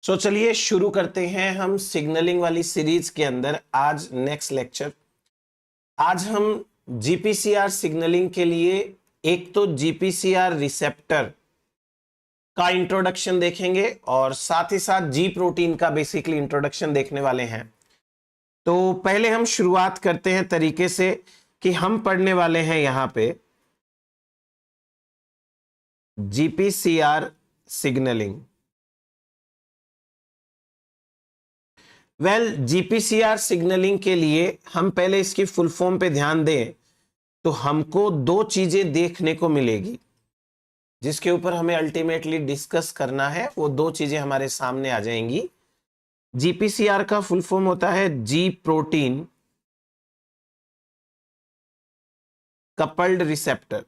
चलिए शुरू करते हैं हम सिग्नलिंग वाली सीरीज के अंदर आज नेक्स्ट लेक्चर। आज हम जीपीसीआर सिग्नलिंग के लिए एक तो जीपीसीआर रिसेप्टर का इंट्रोडक्शन देखेंगे और साथ ही साथ जी प्रोटीन का बेसिकली इंट्रोडक्शन देखने वाले हैं। तो पहले हम शुरुआत करते हैं तरीके से कि हम पढ़ने वाले हैं यहां पे जीपीसीआर सिग्नलिंग। जीपीसीआर सिग्नलिंग के लिए हम पहले इसकी फुल फॉर्म पे ध्यान दें तो हमको दो चीजें देखने को मिलेगी जिसके ऊपर हमें अल्टीमेटली डिस्कस करना है। वो दो चीजें हमारे सामने आ जाएंगी। जीपीसीआर का फुल फॉर्म होता है जी प्रोटीन कपल्ड रिसेप्टर।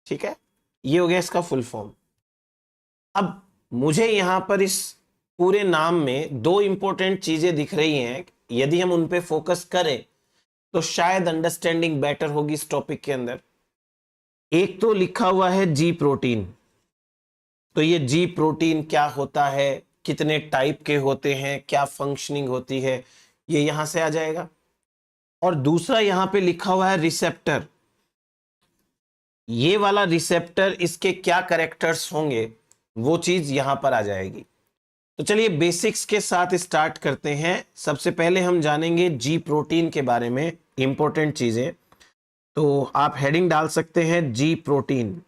ठीक है, ये हो गया इसका फुल फॉर्म। अब मुझे यहां पर इस पूरे नाम में दो इंपॉर्टेंट चीजें दिख रही हैं। यदि हम उन पे फोकस करें तो शायद अंडरस्टैंडिंग बेटर होगी इस टॉपिक के अंदर। एक तो लिखा हुआ है जी प्रोटीन, तो ये जी प्रोटीन क्या होता है, कितने टाइप के होते हैं, क्या फंक्शनिंग होती है, ये यहां से आ जाएगा। और दूसरा यहां पे लिखा हुआ है रिसेप्टर। ये वाला रिसेप्टर, इसके क्या कैरेक्टर्स होंगे वो चीज यहां पर आ जाएगी। तो चलिए बेसिक्स के साथ स्टार्ट करते हैं। सबसे पहले हम जानेंगे जी प्रोटीन के बारे में इंपॉर्टेंट चीजें। तो आप हेडिंग डाल सकते हैं जी प्रोटीन।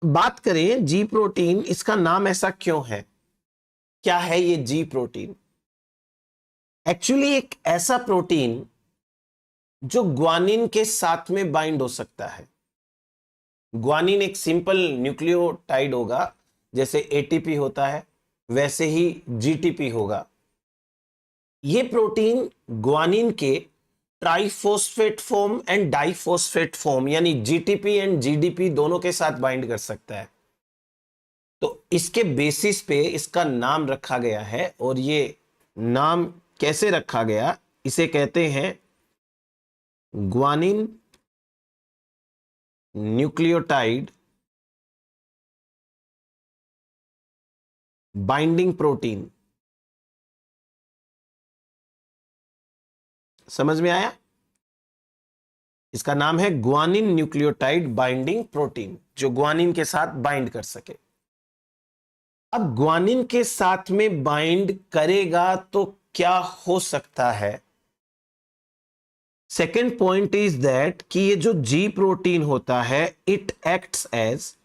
बात करें जी प्रोटीन, इसका नाम ऐसा क्यों है, क्या है ये जी प्रोटीन? एक्चुअली एक ऐसा प्रोटीन जो ग्वानिन के साथ में बाइंड हो सकता है। ग्वानिन एक सिंपल न्यूक्लियोटाइड होगा, जैसे एटीपी होता है वैसे ही जीटीपी होगा। यह प्रोटीन ग्वानिन के triphosphate form and diphosphate form यानी जीटीपी एंड जीडीपी दोनों के साथ बाइंड कर सकता है। तो इसके बेसिस पे इसका नाम रखा गया है। और ये नाम कैसे रखा गया, इसे कहते हैं ग्वानिन न्यूक्लियोटाइड बाइंडिंग प्रोटीन। समझ में आया? इसका नाम है ग्वानिन न्यूक्लियोटाइड बाइंडिंग प्रोटीन, जो ग्वानिन के साथ बाइंड कर सके। अब ग्वानिन के साथ में बाइंड करेगा तो क्या हो सकता है? सेकेंड पॉइंट इज दैट कि ये जो जी प्रोटीन होता है it acts as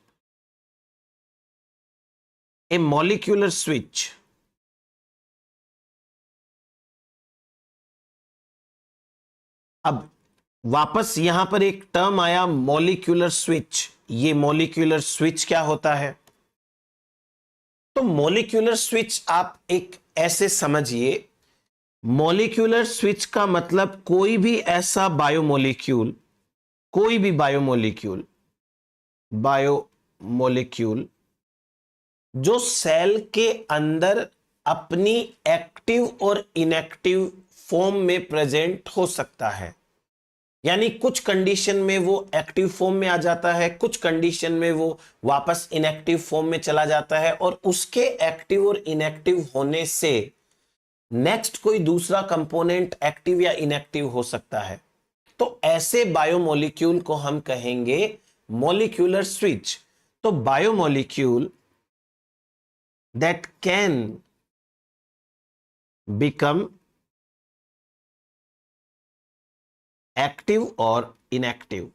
a molecular switch. अब वापस यहां पर एक टर्म आया मॉलिक्यूलर स्विच। ये मॉलिक्यूलर स्विच क्या होता है? तो मॉलिक्यूलर स्विच आप एक ऐसे समझिए, मॉलिक्यूलर स्विच का मतलब कोई भी ऐसा बायोमोलिक्यूल, कोई भी बायोमोलिक्यूल जो सेल के अंदर अपनी एक्टिव और इनएक्टिव फॉर्म में प्रेजेंट हो सकता है। यानी कुछ कंडीशन में वो एक्टिव फॉर्म में आ जाता है, कुछ कंडीशन में वो वापस इनएक्टिव फॉर्म में चला जाता है, और उसके एक्टिव और इनएक्टिव होने से नेक्स्ट कोई दूसरा कंपोनेंट एक्टिव या इनएक्टिव हो सकता है। तो ऐसे बायोमोलिक्यूल को हम कहेंगे मॉलिक्यूलर स्विच। तो biomolecule that can become active और इनएक्टिव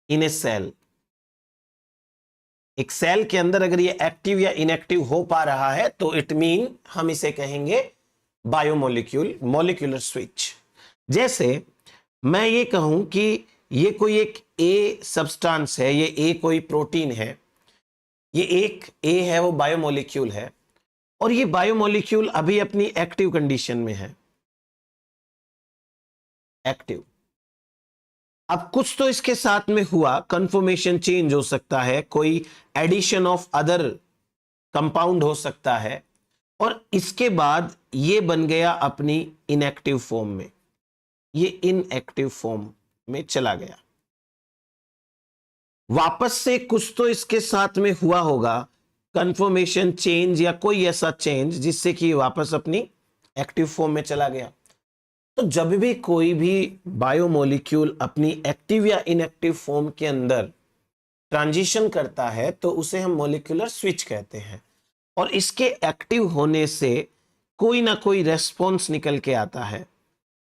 इन ए सेल। एक सेल के अंदर अगर ये एक्टिव या इनएक्टिव हो पा रहा है तो इट मीन हम इसे कहेंगे बायोमोलिक्यूल, मॉलिक्यूलर स्विच। जैसे मैं ये कहूं कि ये कोई एक ए सब्सटेंस है, ये ए कोई प्रोटीन है, ये एक ए है, वो बायोमोलिक्यूल है, और ये बायोमोलिक्यूल अभी अपनी एक्टिव कंडीशन में है, एक्टिव। अब कुछ तो इसके साथ में हुआ, कंफर्मेशन चेंज हो सकता है, कोई एडिशन ऑफ अदर कंपाउंड हो सकता है, और इसके बाद ये बन गया अपनी इनएक्टिव फॉर्म में। ये इनएक्टिव फॉर्म में चला गया। वापस से कुछ तो इसके साथ में हुआ होगा, कंफर्मेशन चेंज या कोई ऐसा चेंज जिससे कि वापस अपनी एक्टिव फॉर्म में चला गया। तो जब भी कोई भी बायोमोलिक्यूल अपनी एक्टिव या इनएक्टिव फॉर्म के अंदर ट्रांजिशन करता है तो उसे हम मॉलिक्यूलर स्विच कहते हैं, और इसके एक्टिव होने से कोई ना कोई रेस्पॉन्स निकल के आता है।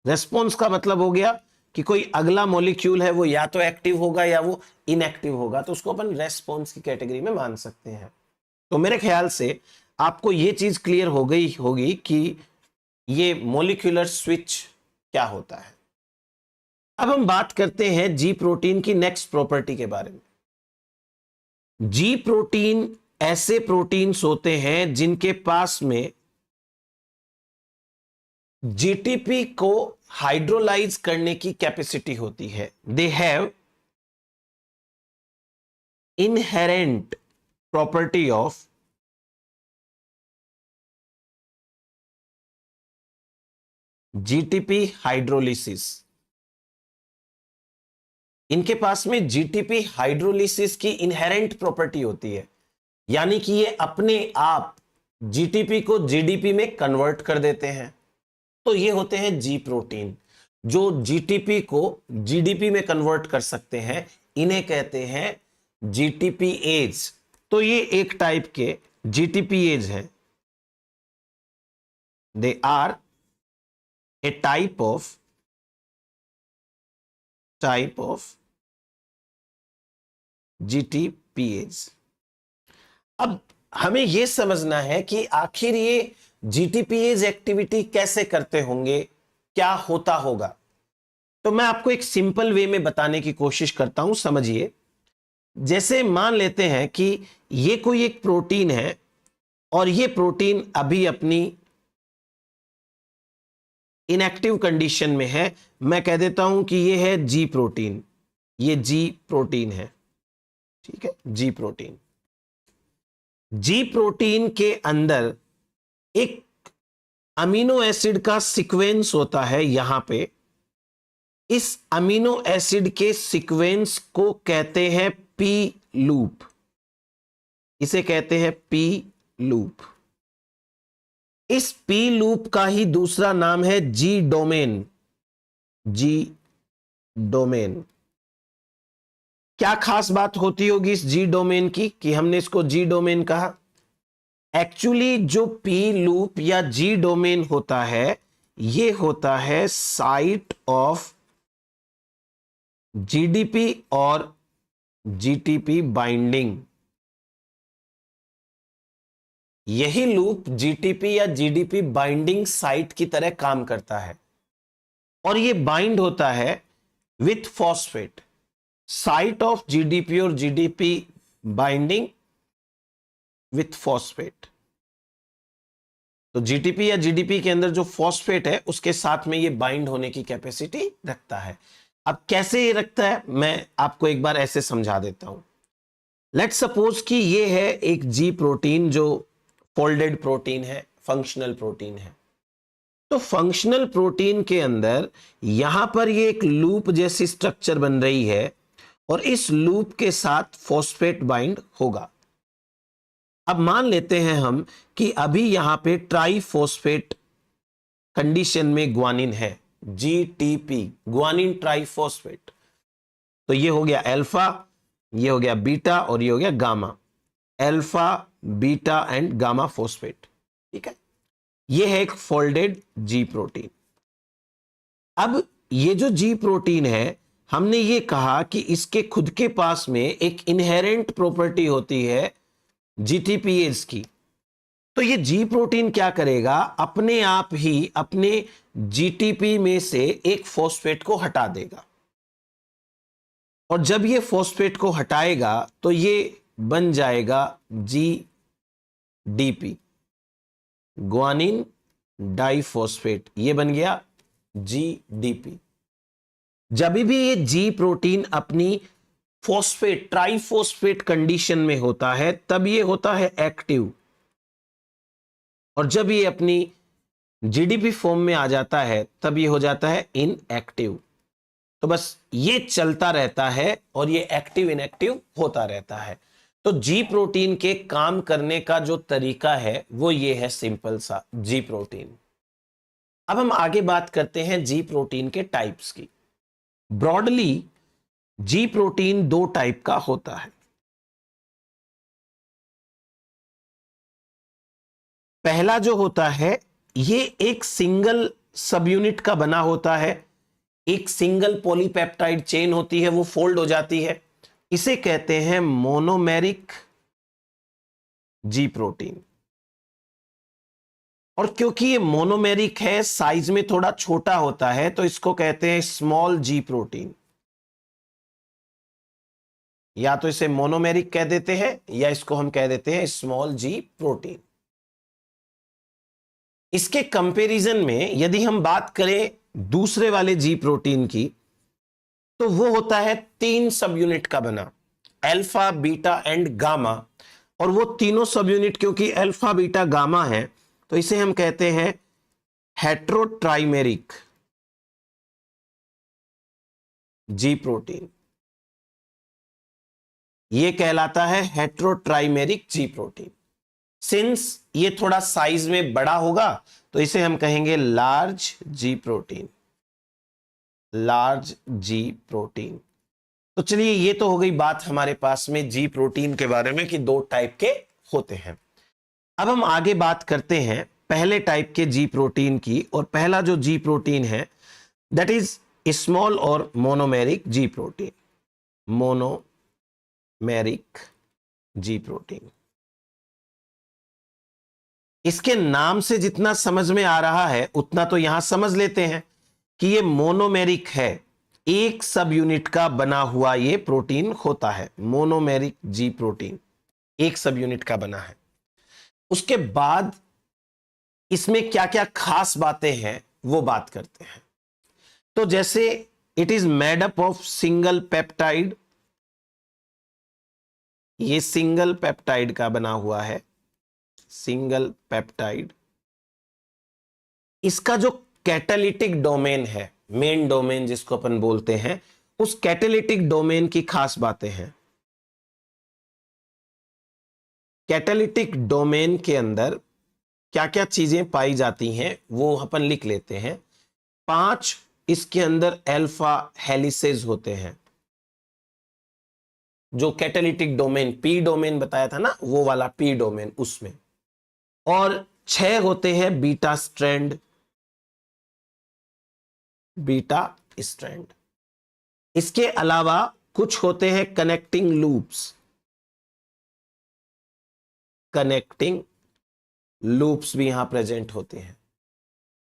रेस्पॉन्स का मतलब हो गया कि कोई अगला मॉलिक्यूल है वो या तो एक्टिव होगा या वो इनएक्टिव होगा, तो उसको अपन रेस्पॉन्स की कैटेगरी में मान सकते हैं। तो मेरे ख्याल से आपको ये चीज क्लियर हो गई होगी कि ये मॉलिक्यूलर स्विच क्या होता है। अब हम बात करते हैं जी प्रोटीन की नेक्स्ट प्रॉपर्टी के बारे में। जी प्रोटीन ऐसे प्रोटीन्स होते हैं जिनके पास में जीटीपी को हाइड्रोलाइज करने की कैपेसिटी होती है। They have inherent property of GTP hydrolysis. इनके पास में जीटीपी हाइड्रोलिसिस की इनहेरेंट प्रॉपर्टी होती है, यानी कि ये अपने आप जीटीपी को जीडीपी में कन्वर्ट कर देते हैं। तो ये होते हैं जी प्रोटीन जो जीटीपी को जीडीपी में कन्वर्ट कर सकते हैं, इन्हें कहते हैं जीटीपी एज। तो ये एक टाइप के जीटीपी एज है। They are a type of GTPase. अब हमें यह समझना है कि आखिर ये जीटीपीएज एक्टिविटी कैसे करते होंगे, क्या होता होगा। तो मैं आपको एक सिंपल वे में बताने की कोशिश करता हूं, समझिए। जैसे मान लेते हैं कि ये कोई एक प्रोटीन है और ये प्रोटीन अभी अपनी इनएक्टिव कंडीशन में है। मैं कह देता हूं कि ये है जी प्रोटीन, ये जी प्रोटीन है, ठीक है, जी प्रोटीन। जी प्रोटीन के अंदर एक अमीनो एसिड का सीक्वेंस होता है। यहां पे इस अमीनो एसिड के सीक्वेंस को कहते हैं पी लूप, इसे कहते हैं पी लूप। इस पी लूप का ही दूसरा नाम है जी डोमेन। जी डोमेन। क्या खास बात होती होगी इस जी डोमेन की कि हमने इसको जी डोमेन कहा? एक्चुअली जो पी लूप या जी डोमेन होता है, यह होता है साइट ऑफ जीडीपी और जीटीपी बाइंडिंग। यही लूप जीटीपी या जीडीपी बाइंडिंग साइट की तरह काम करता है, और यह बाइंड होता है with phosphate. Site of GDP और जीडीपी बाइंडिंग विथ फॉस्फेट। तो जीटीपी या जीडीपी के अंदर जो फॉस्फेट है उसके साथ में ये बाइंड होने की कैपेसिटी रखता है। अब कैसे ये रखता है मैं आपको एक बार ऐसे समझा देता हूं। लेट्स सपोज कि ये है एक जी प्रोटीन जो फोल्डेड प्रोटीन है, फंक्शनल प्रोटीन है। तो फंक्शनल प्रोटीन के अंदर यहां पर ये एक लूप जैसी स्ट्रक्चर बन रही है और इस लूप के साथ फॉस्फेट बाइंड होगा। अब मान लेते हैं हम कि अभी यहां पे ट्राइफॉस्फेट कंडीशन में ग्वानिन है, जीटीपी, ग्वानिन ट्राइफॉस्फेट। तो ये हो गया अल्फा, ये हो गया बीटा और ये हो गया gamma. Alpha, beta and gamma phosphate, ठीक है। ये है एक फोल्डेड जी प्रोटीन। अब ये जो जी प्रोटीन है, हमने ये कहा कि इसके खुद के पास में एक इनहेरेंट प्रॉपर्टी होती है जीटीपीएज की। तो ये जी प्रोटीन क्या करेगा, अपने आप ही अपने जीटीपी में से एक फॉस्फेट को हटा देगा, और जब ये फॉस्फेट को हटाएगा तो ये बन जाएगा जीडीपी, ग्वानिन डाइफॉस्फेट। ये बन गया जीडीपी। जब भी ये जी प्रोटीन अपनी फॉस्फेट, ट्राइफॉस्फेट कंडीशन में होता है तब ये होता है एक्टिव, और जब ये अपनी जीडीपी फॉर्म में आ जाता है तब ये हो जाता है इनएक्टिव। तो बस ये चलता रहता है और ये एक्टिव इनएक्टिव होता रहता है। तो जी प्रोटीन के काम करने का जो तरीका है वो ये है, सिंपल सा जी प्रोटीन। अब हम आगे बात करते हैं जी प्रोटीन के टाइप्स की। ब्रॉडली जी प्रोटीन दो टाइप का होता है। पहला जो होता है ये एक सिंगल सब यूनिट का बना होता है, एक सिंगल पॉलीपेप्टाइड चेन होती है, वो फोल्ड हो जाती है, इसे कहते हैं मोनोमेरिक जी प्रोटीन। और क्योंकि ये मोनोमेरिक है, साइज में थोड़ा छोटा होता है, तो इसको कहते हैं स्मॉल जी प्रोटीन। या तो इसे मोनोमेरिक कह देते हैं या इसको हम कह देते हैं स्मॉल जी प्रोटीन। इसके कंपैरिजन में यदि हम बात करें दूसरे वाले जी प्रोटीन की, तो वो होता है तीन सब यूनिट का बना, अल्फा बीटा एंड गामा। और वो तीनों सब यूनिट क्योंकि अल्फा बीटा गामा है, तो इसे हम कहते हैं हेट्रोट्राइमेरिक जी प्रोटीन। ये कहलाता है हेट्रोट्राइमेरिक जी प्रोटीन। सिंस ये थोड़ा साइज में बड़ा होगा तो इसे हम कहेंगे लार्ज जी प्रोटीन, लार्ज जी प्रोटीन। तो चलिए, ये तो हो गई बात हमारे पास में जी प्रोटीन के बारे में कि दो टाइप के होते हैं। अब हम आगे बात करते हैं पहले टाइप के जी प्रोटीन की। और पहला जो जी प्रोटीन है दैट इज स्मॉल और monomeric G protein, monomeric G protein. इसके नाम से जितना समझ में आ रहा है उतना तो यहां समझ लेते हैं कि ये मोनोमेरिक है, एक सब यूनिट का बना हुआ ये प्रोटीन होता है। मोनोमेरिक जी प्रोटीन एक सब यूनिट का बना है। उसके बाद इसमें क्या क्या खास बातें हैं वो बात करते हैं। तो जैसे it is made up of single peptide, ये सिंगल पेप्टाइड का बना हुआ है, सिंगल पेप्टाइड। इसका जो कैटालिटिक डोमेन है, मेन डोमेन जिसको अपन बोलते हैं, उस कैटालिटिक डोमेन की खास बातें हैं। कैटालिटिक डोमेन के अंदर क्या क्या चीजें पाई जाती हैं वो अपन लिख लेते हैं। 5 इसके अंदर अल्फा हेलिसेज होते हैं, जो कैटालिटिक डोमेन पी डोमेन बताया था ना, वो वाला पी डोमेन उसमें। और 6 होते हैं बीटा स्ट्रैंड, बीटा स्ट्रैंड। इसके अलावा कुछ होते हैं कनेक्टिंग लूप्स, कनेक्टिंग लूप्स भी यहां प्रेजेंट होते हैं।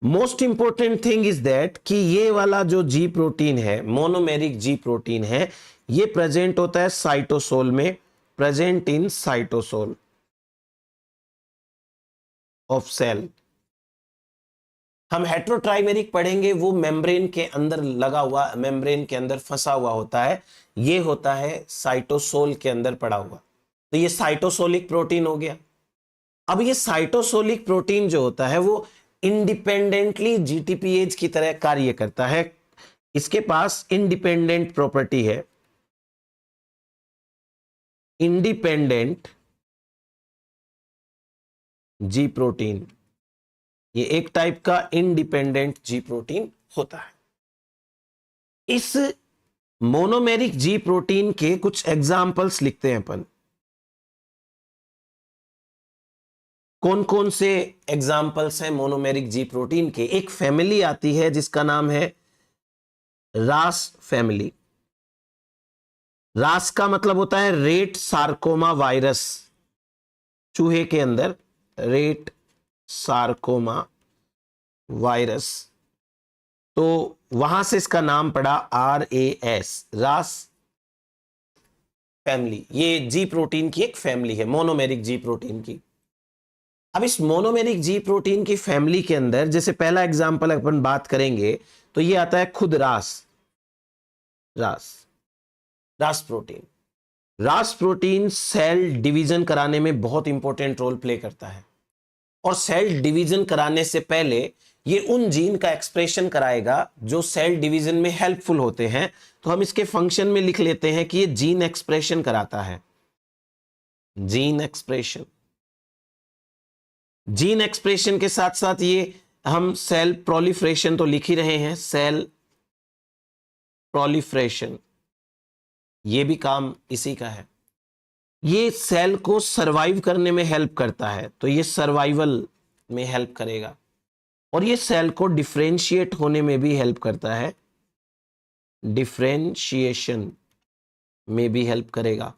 Most important thing is that कि ये वाला जो जी प्रोटीन है, मोनोमेरिक जी प्रोटीन है, ये प्रेजेंट होता है साइटोसोल में, present in cytosol of cell. हम हेट्रोट्राइमेरिक पढ़ेंगे, वो मेम्ब्रेन के अंदर लगा हुआ, मेम्ब्रेन के अंदर फंसा हुआ होता है। ये होता है साइटोसोल के अंदर पड़ा हुआ। तो ये साइटोसोलिक प्रोटीन हो गया। अब ये साइटोसोलिक प्रोटीन जो होता है वो इंडिपेंडेंटली जीटीपीएच की तरह कार्य करता है। इसके पास इंडिपेंडेंट प्रॉपर्टी है, इंडिपेंडेंट जी प्रोटीन। ये एक टाइप का इंडिपेंडेंट जी प्रोटीन होता है। इस मोनोमेरिक जी प्रोटीन के कुछ एग्जाम्पल्स लिखते हैं अपन। कौन कौन से एग्जाम्पल्स हैं मोनोमेरिक जी प्रोटीन के? एक फैमिली आती है जिसका नाम है रास फैमिली। रास का मतलब होता है रेट सार्कोमा वायरस, चूहे के अंदर रेट सार्कोमा वायरस। तो वहां से इसका नाम पड़ा RAS, रास फैमिली। ये जी प्रोटीन की एक फैमिली है, मोनोमेरिक जी प्रोटीन की। अब इस मोनोमेरिक जी प्रोटीन की फैमिली के अंदर जैसे पहला एग्जांपल अपन बात करेंगे तो ये आता है खुद रास, रास रास प्रोटीन। रास प्रोटीन सेल डिवीजन कराने में बहुत इंपॉर्टेंट रोल प्ले करता है। और सेल डिवीजन कराने से पहले ये उन जीन का एक्सप्रेशन कराएगा जो सेल डिवीजन में हेल्पफुल होते हैं। तो हम इसके फंक्शन में लिख लेते हैं कि ये जीन एक्सप्रेशन कराता है। जीन एक्सप्रेशन, जीन एक्सप्रेशन के साथ साथ ये हम सेल प्रोलिफरेशन तो लिख ही रहे हैं, सेल प्रोलिफरेशन, ये भी काम इसी का है। ये सेल को सरवाइव करने में हेल्प करता है, तो ये सर्वाइवल में हेल्प करेगा। और ये सेल को डिफरेंशिएट होने में भी हेल्प करता है, डिफरेंशिएशन में भी हेल्प करेगा।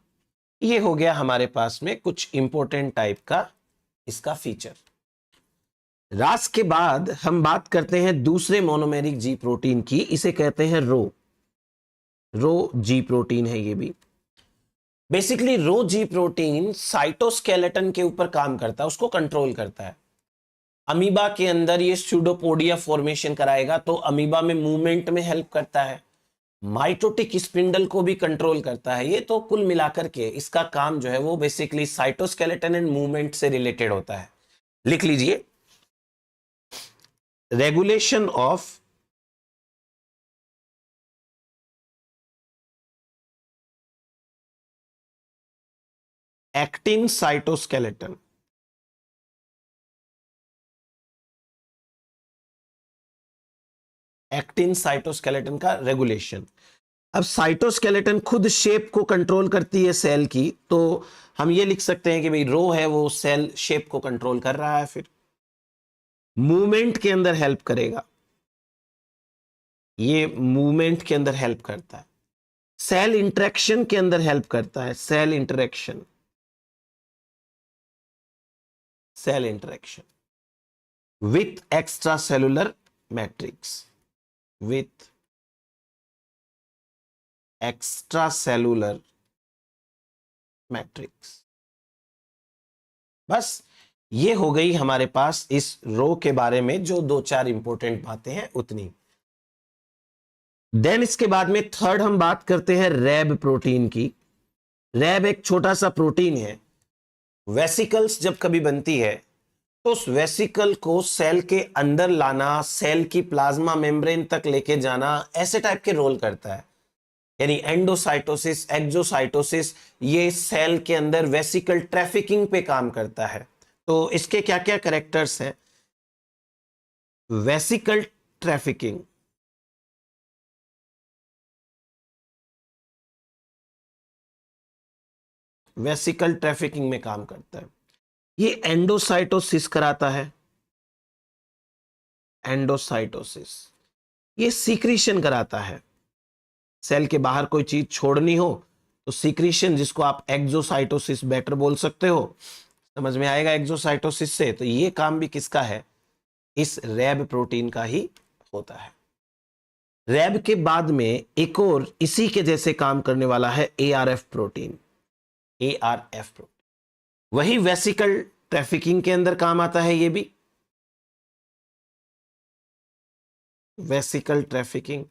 ये हो गया हमारे पास में कुछ इंपॉर्टेंट टाइप का इसका फीचर। रास के बाद हम बात करते हैं दूसरे मोनोमेरिक जी प्रोटीन की, इसे कहते हैं रो। रो जी प्रोटीन है ये भी। बेसिकली रो जी प्रोटीन साइटोस्केलेटन के ऊपर काम करता है, उसको कंट्रोल करता है। अमीबा के अंदर ये स्यूडोपोडिया फॉर्मेशन कराएगा, तो अमीबा में मूवमेंट में हेल्प करता है। माइटोटिक स्पिंडल को भी कंट्रोल करता है। ये तो कुल मिलाकर के इसका काम जो है वो बेसिकली साइटोस्केलेटन एंड मूवमेंट से रिलेटेड होता है। लिख लीजिए, regulation of actin cytoskeleton. Actin cytoskeleton का रेगुलेशन। अब साइटोस्केलेटन खुद शेप को कंट्रोल करती है सेल की, तो हम ये लिख सकते हैं कि भाई रो है वो सेल शेप को कंट्रोल कर रहा है। फिर मूवमेंट के अंदर हेल्प करेगा, ये मूवमेंट के अंदर हेल्प करता है। सेल इंटरेक्शन के अंदर हेल्प करता है, cell interaction, cell interaction with extra cellular matrix, with extra cellular matrix. बस ये हो गई हमारे पास इस रो के बारे में जो दो चार इंपॉर्टेंट बातें हैं उतनी। देन इसके बाद में थर्ड हम बात करते हैं रैब प्रोटीन की। रैब एक छोटा सा प्रोटीन है। वेसिकल्स जब कभी बनती है तो उस वेसिकल को सेल के अंदर लाना, सेल की प्लाज्मा मेम्ब्रेन तक लेके जाना, ऐसे टाइप के रोल करता है। यानी एंडोसाइटोसिस, एक्सोसाइटोसिस, ये सेल के अंदर वेसिकल ट्रैफिकिंग पे काम करता है। तो इसके क्या क्या कैरेक्टर्स हैं? वेसिकल ट्रैफिकिंग, वेसिकल ट्रैफिकिंग में काम करता है। ये एंडोसाइटोसिस कराता है, एंडोसाइटोसिस। ये सीक्रीशन कराता है, सेल के बाहर कोई चीज छोड़नी हो तो सीक्रीशन, जिसको आप एक्सोसाइटोसिस बेटर बोल सकते हो, समझ में आएगा एक्सोसाइटोसिस से। तो ये काम भी किसका है? इस रैब प्रोटीन का ही होता है। रैब के बाद में एक और इसी के जैसे काम करने वाला है एआरएफ प्रोटीन, एआरएफ प्रोटीन। वही वेसिकल ट्रैफिकिंग के अंदर काम आता है ये भी, वेसिकल ट्रैफिकिंग।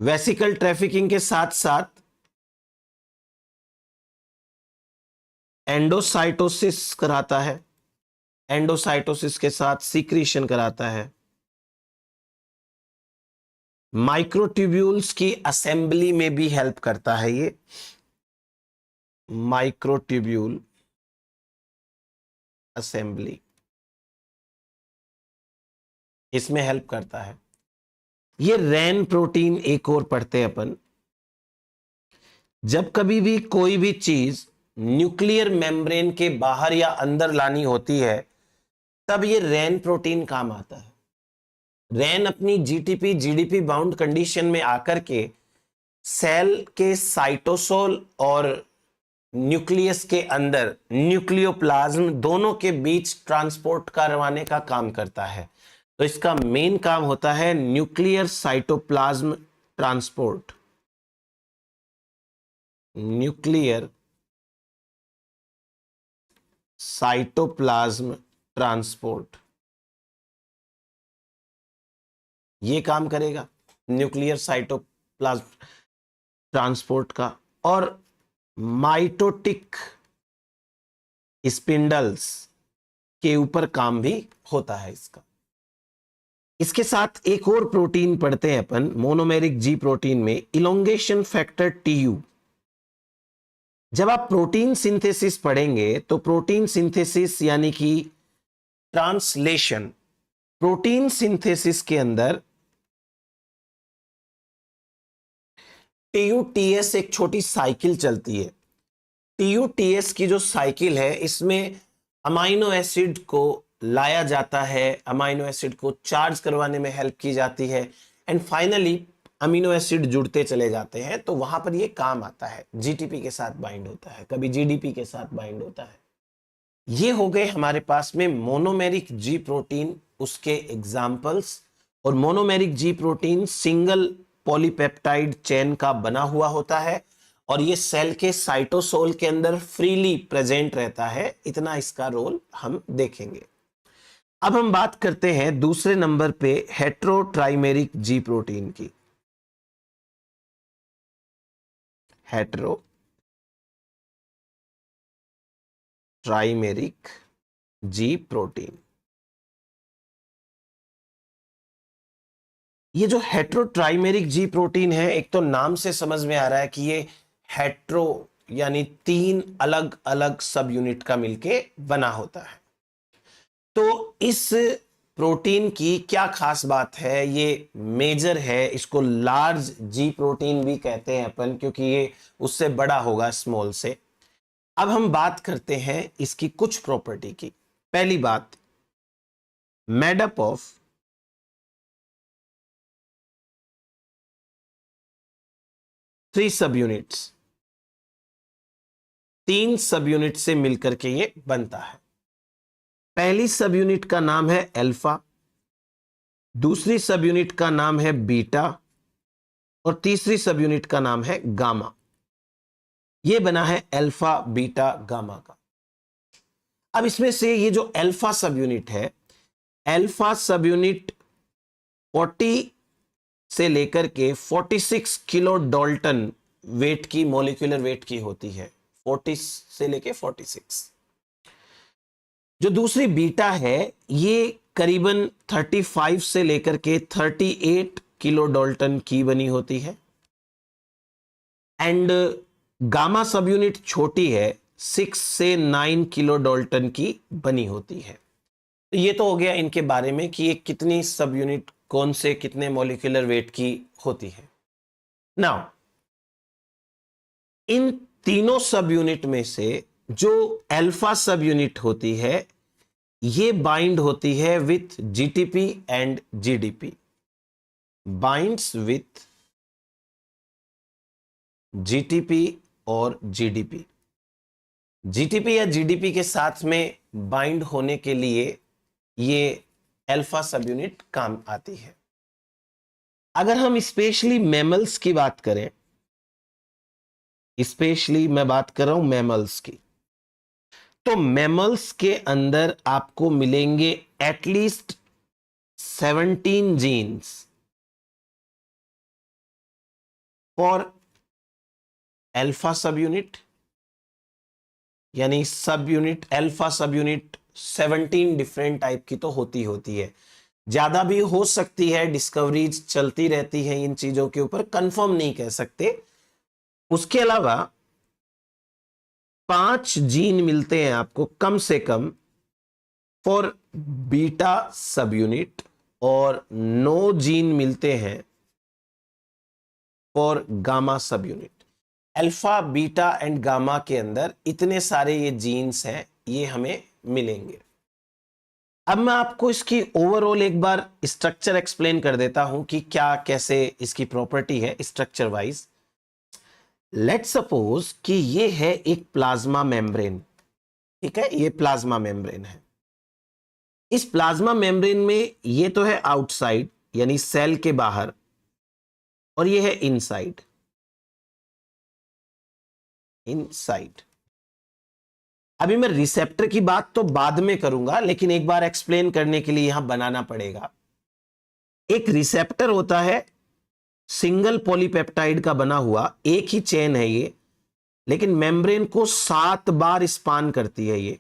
वेसिकल ट्रैफिकिंग के साथ साथ एंडोसाइटोसिस कराता है, एंडोसाइटोसिस के साथ सीक्रीशन कराता है। माइक्रोट्यूब्यूल्स की असेंबली में भी हेल्प करता है ये, माइक्रोट्यूब्यूल असेंबली, इसमें हेल्प करता है। ये रैन प्रोटीन एक और पढ़ते हैं अपन। जब कभी भी कोई भी चीज न्यूक्लियर मेम्ब्रेन के बाहर या अंदर लानी होती है तब ये रैन प्रोटीन काम आता है। रैन अपनी जीटीपी जीडीपी बाउंड कंडीशन में आकर के सेल के साइटोसोल और न्यूक्लियस के अंदर न्यूक्लियोप्लाज्म दोनों के बीच ट्रांसपोर्ट करवाने का काम करता है। तो इसका मेन काम होता है nuclear cytoplasm transport, nuclear cytoplasm transport, ये काम करेगा न्यूक्लियर साइटोप्लाज्म ट्रांसपोर्ट का। और माइटोटिक स्पिंडल्स के ऊपर काम भी होता है इसका। इसके साथ एक और प्रोटीन पढ़ते हैं अपन मोनोमेरिक जी प्रोटीन में, इलोंगेशन फैक्टर टीयू। जब आप प्रोटीन सिंथेसिस पढ़ेंगे तो प्रोटीन सिंथेसिस यानी कि ट्रांसलेशन, प्रोटीन सिंथेसिस के अंदर टीयूटीएस एक छोटी साइकिल चलती है। टीयूटीएस की जो साइकिल है इसमें अमाइनो एसिड को लाया जाता है, अमाइनो एसिड को चार्ज करवाने में हेल्प की जाती है एंड फाइनली अमीनो एसिड जुड़ते चले जाते हैं, तो वहां पर ये काम आता है। जीटीपी के साथ बाइंड होता है, कभी जीडीपी के साथ बाइंड होता है। ये हो गए हमारे पास में मोनोमेरिक जी प्रोटीन, उसके एग्जाम्पल्स। और monomeric G protein single polypeptide chain का बना हुआ होता है और ये सेल के साइटोसोल के अंदर फ्रीली प्रेजेंट रहता है। इतना इसका रोल हम देखेंगे। अब हम बात करते हैं दूसरे नंबर पे हेट्रोट्राइमेरिक जी प्रोटीन की। हेट्रोट्राइमेरिक जी प्रोटीन। ये जो हेट्रोट्राइमेरिक जी प्रोटीन है, एक तो नाम से समझ में आ रहा है कि ये हेट्रो यानी 3 अलग अलग सब यूनिट का मिलके बना होता है। तो इस प्रोटीन की क्या खास बात है, ये मेजर है, इसको लार्ज जी प्रोटीन भी कहते हैं अपन, क्योंकि ये उससे बड़ा होगा स्मॉल से। अब हम बात करते हैं इसकी कुछ प्रॉपर्टी की। पहली बात, मेड अप ऑफ 3 सब यूनिट्स, 3 सब यूनिट से मिलकर के ये बनता है। पहली सब यूनिट का नाम है अल्फा, दूसरी सब यूनिट का नाम है बीटा और तीसरी सब यूनिट का नाम है गामा। ये बना है अल्फा बीटा गामा का। अब इसमें से ये जो अल्फा सब यूनिट है, अल्फा सब यूनिट 40 से लेकर के 46 किलो डाल्टन वेट की, मॉलिक्यूलर वेट की होती है, 40 से लेके 46। जो दूसरी बीटा है ये करीबन 35 से लेकर के 38 किलो डाल्टन की बनी होती है एंड गामा सब यूनिट छोटी है, 6 से 9 किलो डाल्टन की बनी होती है। तो ये तो हो गया इनके बारे में कि ये कितनी सब यूनिट कौन से कितने मॉलिक्यूलर वेट की होती है। नाउ इन तीनों सब यूनिट में से जो अल्फा सब यूनिट होती है ये बाइंड होती है with GTP and GDP, binds with GTP और जीडीपी। जीटीपी या जीडीपी के साथ में बाइंड होने के लिए ये अल्फा सब यूनिट काम आती है। अगर हम स्पेशली मैमल्स की बात करें, स्पेशली मैं बात कर रहा हूं मैमल्स की, तो मैमल्स के अंदर आपको मिलेंगे at least 17 genes for alpha subunit, यानी subunit alpha subunit 17 different type की तो होती है। ज्यादा भी हो सकती है, डिस्कवरीज चलती रहती है इन चीजों के ऊपर, कंफर्म नहीं कह सकते। उसके अलावा 5 जीन मिलते हैं आपको कम से कम फॉर बीटा सब यूनिट और 9 जीन मिलते हैं for gamma subunit. Alpha beta and gamma के अंदर इतने सारे ये जीन्स हैं, ये हमें मिलेंगे। अब मैं आपको इसकी ओवरऑल एक बार स्ट्रक्चर एक्सप्लेन कर देता हूं कि क्या कैसे इसकी प्रॉपर्टी है स्ट्रक्चर वाइज। लेट्स सपोज कि ये है एक प्लाज्मा मेम्ब्रेन, ठीक है, ये प्लाज्मा मेम्ब्रेन है। इस प्लाज्मा मेम्ब्रेन में ये तो है आउटसाइड यानी सेल के बाहर और ये है इनसाइड, इनसाइड। अभी मैं रिसेप्टर की बात तो बाद में करूंगा, लेकिन एक बार एक्सप्लेन करने के लिए यहां बनाना पड़ेगा। एक रिसेप्टर होता है सिंगल पॉलीपेप्टाइड का बना हुआ, एक ही चेन है ये, लेकिन मेम्ब्रेन को 7 बार स्पान करती है ये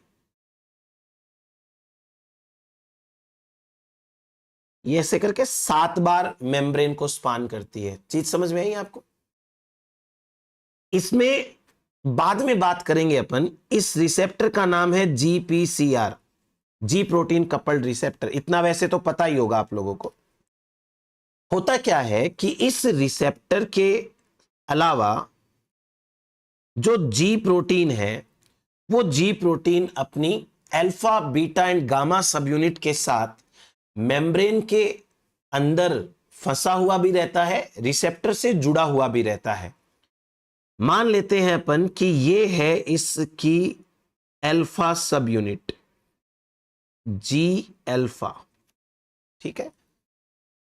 ऐसे करके 7 बार मेम्ब्रेन को स्पान करती है। चीज समझ में आई आपको? इसमें बाद में बात करेंगे अपन। इस रिसेप्टर का नाम है GPCR, जी प्रोटीन कपल्ड रिसेप्टर। इतना वैसे तो पता ही होगा आप लोगों को। होता क्या है कि इस रिसेप्टर के अलावा जो जी प्रोटीन है, वो जी प्रोटीन अपनी alpha, beta and gamma subunit के साथ मेम्ब्रेन के अंदर फंसा हुआ भी रहता है, रिसेप्टर से जुड़ा हुआ भी रहता है। मान लेते हैं अपन कि ये है इसकी alpha subunit, G alpha, ठीक है,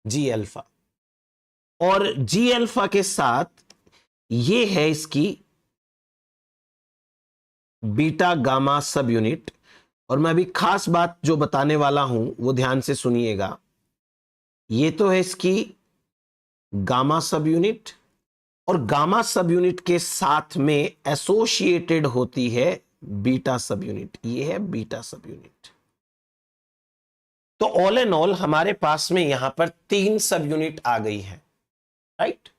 जी अल्फा। और जी अल्फा के साथ ये है इसकी बीटा गामा सब यूनिट। और मैं अभी खास बात जो बताने वाला हूं वो ध्यान से सुनिएगा। ये तो है इसकी गामा सब यूनिट, और गामा सब यूनिट के साथ में एसोसिएटेड होती है बीटा सब यूनिट। ये है बीटा सब यूनिट। तो ऑल एंड ऑल हमारे पास में यहां पर 3 सब यूनिट आ गई है, राइट।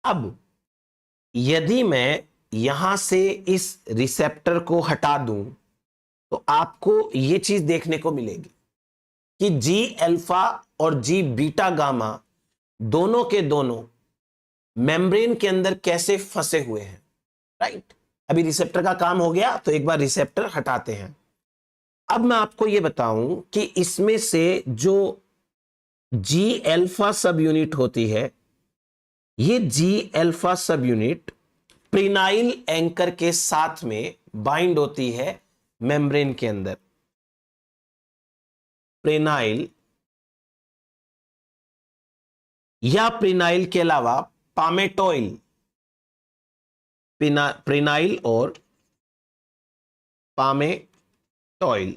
अब यदि मैं यहां से इस रिसेप्टर को हटा दूं तो आपको यह चीज देखने को मिलेगी कि जी अल्फा और जी बीटा गामा दोनों के दोनों मेम्ब्रेन के अंदर कैसे फंसे हुए हैं, राइट। अभी रिसेप्टर का काम हो गया, तो एक बार रिसेप्टर हटाते हैं। अब मैं आपको यह बताऊं कि इसमें से जो जी अल्फा सब यूनिट होती है, ये जी अल्फा सब यूनिट प्रीनाइल एंकर के साथ में बाइंड होती है मेम्ब्रेन के अंदर। प्रीनाइल या प्रीनाइल के अलावा पामेटोइल, प्रीनाइल और पामेटोइल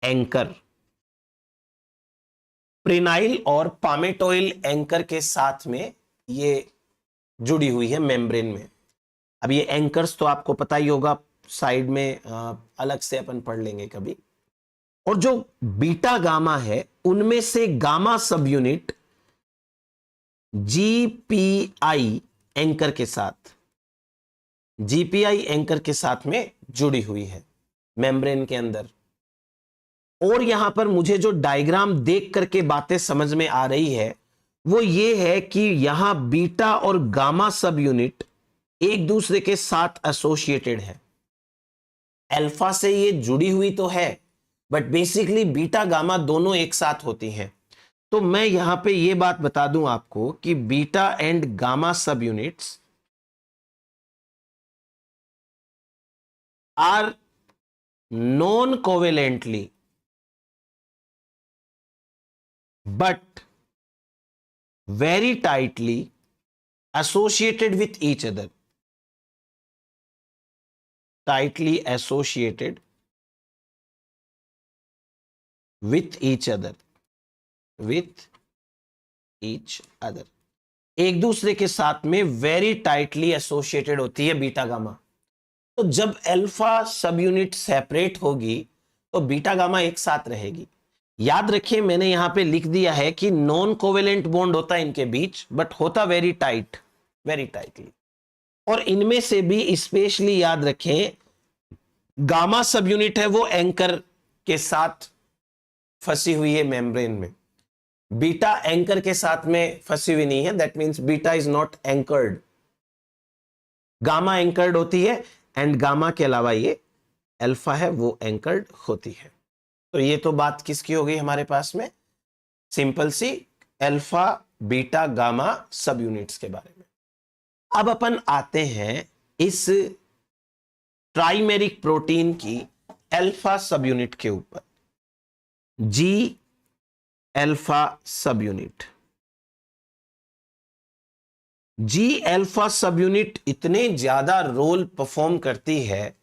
एंकर, प्रीनाइल और पामेटोइल एंकर के साथ में ये जुड़ी हुई है मेम्ब्रेन में। अब ये एंकर्स तो आपको पता ही होगा, साइड में अलग से अपन पढ़ लेंगे कभी। और जो बीटा गामा है, उनमें से गामा सब यूनिट जीपीआई एंकर के साथ, जीपीआई एंकर के साथ में जुड़ी हुई है मेम्ब्रेन के अंदर। और यहां पर मुझे जो डायग्राम देख करके बातें समझ में आ रही है वो ये है कि यहां बीटा और गामा सब यूनिट एक दूसरे के साथ एसोसिएटेड है। अल्फा से ये जुड़ी हुई तो है, बट बेसिकली बीटा गामा दोनों एक साथ होती हैं। तो मैं यहां पे ये बात बता दूं आपको कि beta and gamma subunits are non covalently but very tightly associated with each other, tightly associated with each other, with each other, एक दूसरे के साथ में वेरी टाइटली एसोसिएटेड होती है बीटा गामा। तो जब अल्फा सब यूनिट सेपरेट होगी तो बीटा गामा एक साथ रहेगी। याद रखिए मैंने यहां पे लिख दिया है कि नॉन कोवेलेंट बॉन्ड होता है इनके बीच, बट होता वेरी टाइट, वेरी टाइटली। और इनमें से भी स्पेशली याद रखें, गामा सब यूनिट है वो एंकर के साथ फंसी हुई है मेम्ब्रेन में, बीटा एंकर के साथ में फंसी हुई नहीं है। That means beta is not anchored, gamma anchored होती है, एंड गामा के अलावा ये अल्फा है वो एंकर्ड होती है। तो ये तो बात किसकी हो गई हमारे पास में, सिंपल सी alpha beta gamma subunits के बारे में। अब अपन आते हैं इस ट्राइमेरिक प्रोटीन की अल्फा सब यूनिट के ऊपर, G alpha subunit. G alpha subunit इतने ज्यादा रोल परफॉर्म करती है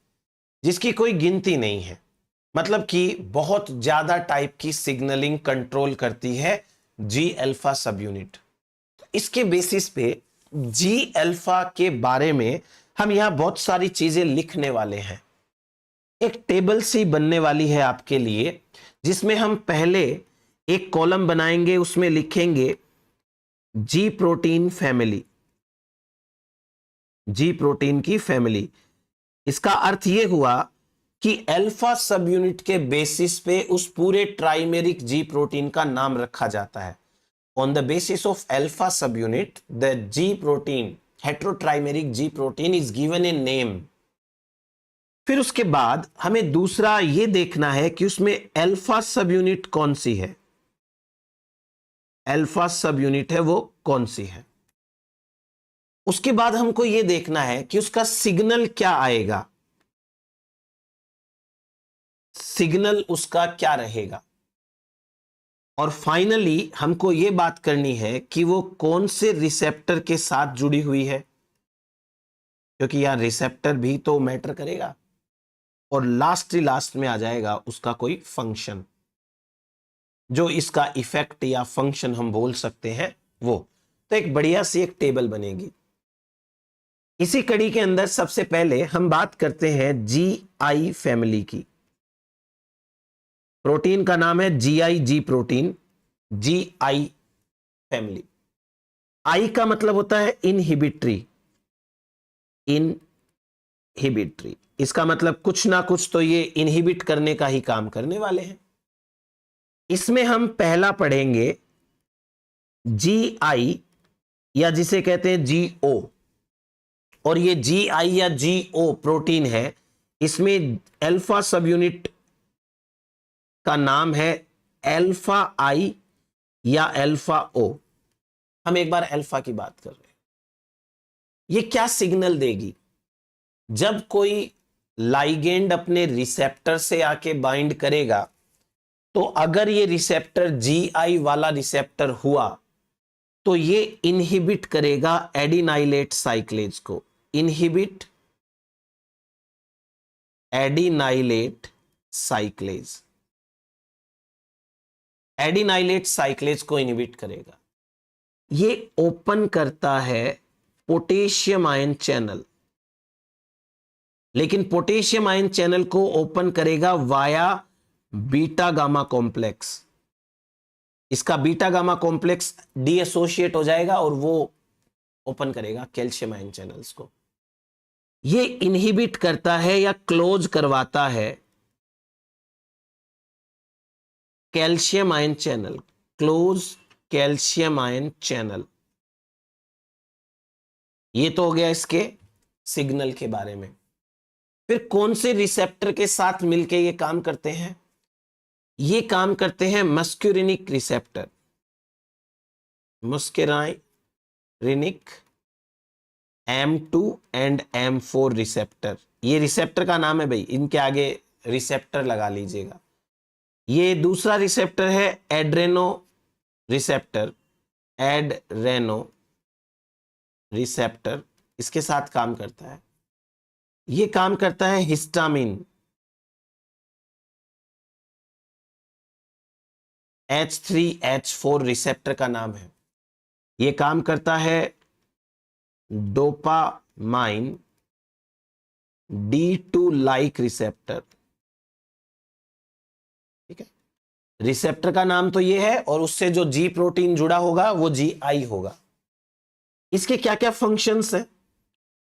जिसकी कोई गिनती नहीं है। मतलब कि बहुत ज्यादा टाइप की सिग्नलिंग कंट्रोल करती है जी अल्फा सब यूनिट। इसके बेसिस पे जी अल्फा के बारे में हम यहां बहुत सारी चीजें लिखने वाले हैं। एक टेबल सी बनने वाली है आपके लिए, जिसमें हम पहले एक कॉलम बनाएंगे, उसमें लिखेंगे जी प्रोटीन फैमिली, जी प्रोटीन की फैमिली। इसका अर्थ यह हुआ कि अल्फा सब यूनिट के बेसिस पे उस पूरे ट्राइमेरिक जी प्रोटीन का नाम रखा जाता है। On the basis of alpha subunit the G protein, heterotrimeric G protein is given a name. फिर उसके बाद हमें दूसरा यह देखना है कि उसमें अल्फा सब यूनिट कौन सी है, अल्फा सब यूनिट है वो कौन सी है। उसके बाद हमको यह देखना है कि उसका सिग्नल क्या आएगा, सिग्नल उसका क्या रहेगा। और फाइनली हमको यह बात करनी है कि वो कौन से रिसेप्टर के साथ जुड़ी हुई है, क्योंकि यहां रिसेप्टर भी तो मैटर करेगा। और लास्ट में आ जाएगा उसका कोई फंक्शन, जो इसका इफेक्ट या फंक्शन हम बोल सकते हैं वो। तो एक बढ़िया सी एक टेबल बनेगी। इसी कड़ी के अंदर सबसे पहले हम बात करते हैं GI फैमिली की। प्रोटीन का नाम है GI, G protein, GI family. I का मतलब होता है इनहिबिटरी, इनहिबिटरी। इसका मतलब कुछ ना कुछ तो ये इनहिबिट करने का ही काम करने वाले हैं। इसमें हम पहला पढ़ेंगे GI, या जिसे कहते हैं GO। और ये GI या GO प्रोटीन है, इसमें अल्फा सब यूनिट का नाम है अल्फा I या अल्फा O। हम एक बार अल्फा की बात कर रहे हैं। ये क्या सिग्नल देगी? जब कोई लाइगेंड अपने रिसेप्टर से आके बाइंड करेगा, तो अगर ये रिसेप्टर GI वाला रिसेप्टर हुआ तो ये इनहिबिट करेगा एडिनाइलेट साइक्लेज को, इनहिबिट एडिनाइलेट साइक्लेज, एडिनाइलेट साइक्लेज को इनहिबिट करेगा। ये ओपन करता है पोटेशियम आयन चैनल, लेकिन पोटेशियम आयन चैनल को ओपन करेगा वाया बीटा गामा कॉम्प्लेक्स। इसका बीटा गामा कॉम्प्लेक्स डीएसोशिएट हो जाएगा और वो ओपन करेगा कैल्शियम आयन चैनल्स को। ये इनहिबिट करता है या क्लोज करवाता है calcium ion channel, close calcium ion channel. ये तो हो गया इसके सिग्नल के बारे में। फिर कौन से रिसेप्टर के साथ मिलके ये काम करते हैं? ये काम करते हैं muscarinic receptor, muscarinic M2 and M4 receptor. ये रिसेप्टर का नाम है भाई, इनके आगे रिसेप्टर लगा लीजिएगा। ये दूसरा रिसेप्टर है एड्रेनो रिसेप्टर, एड्रेनो रिसेप्टर, इसके साथ काम करता है। ये काम करता है हिस्टामिन, H3H4 रिसेप्टर का नाम है। ये काम करता है डोपामाइन D2 लाइक रिसेप्टर। ठीक है, रिसेप्टर का नाम तो ये है, और उससे जो जी प्रोटीन जुड़ा होगा वो GI होगा। इसके क्या क्या फंक्शंस हैं?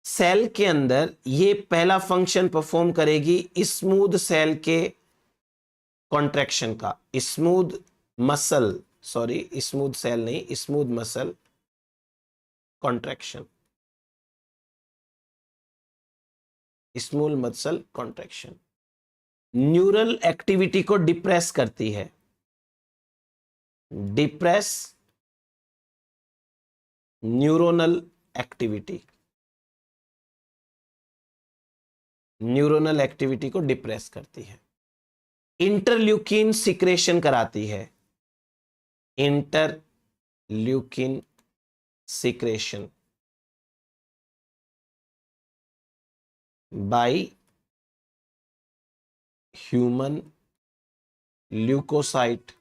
सेल के अंदर ये पहला फंक्शन परफॉर्म करेगी स्मूथ सेल के कॉन्ट्रैक्शन का, smooth muscle, sorry smooth cell नहीं, smooth muscle contraction, smooth muscle contraction. Neural activity को डिप्रेस करती है, depress neuronal activity, neuronal activity को डिप्रेस करती है। इंटरल्यूकिन सिक्रेशन कराती है, interleukin secretion by human leukocyte.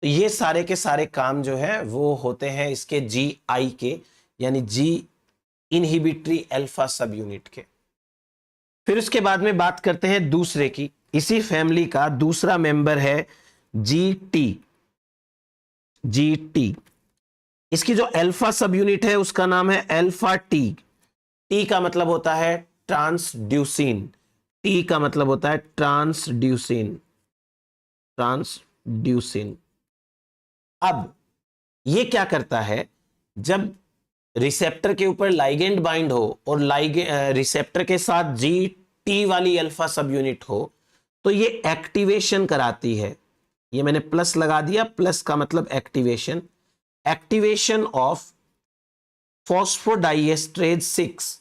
ये सारे के सारे काम जो है वो होते हैं इसके GI के, यानी जी इनहिबिटरी अल्फा सब यूनिट के। फिर उसके बाद में बात करते हैं दूसरे की, इसी फैमिली का दूसरा मेंबर है GT। GT, इसकी जो अल्फा सब यूनिट है उसका नाम है अल्फा टी। टी का मतलब होता है ट्रांसड्यूसिन। टी का मतलब होता है ट्रांसड्यूसिन। ट्रांसड्यूसिन। अब ये क्या करता है, जब रिसेप्टर के ऊपर लाइगेंड बाइंड हो और रिसेप्टर के साथ GT वाली अल्फा सब यूनिट हो, तो ये एक्टिवेशन कराती है। ये मैंने प्लस लगा दिया, प्लस का मतलब एक्टिवेशन। एक्टिवेशन ऑफ फॉस्फोडाइएस्ट्रेज 6,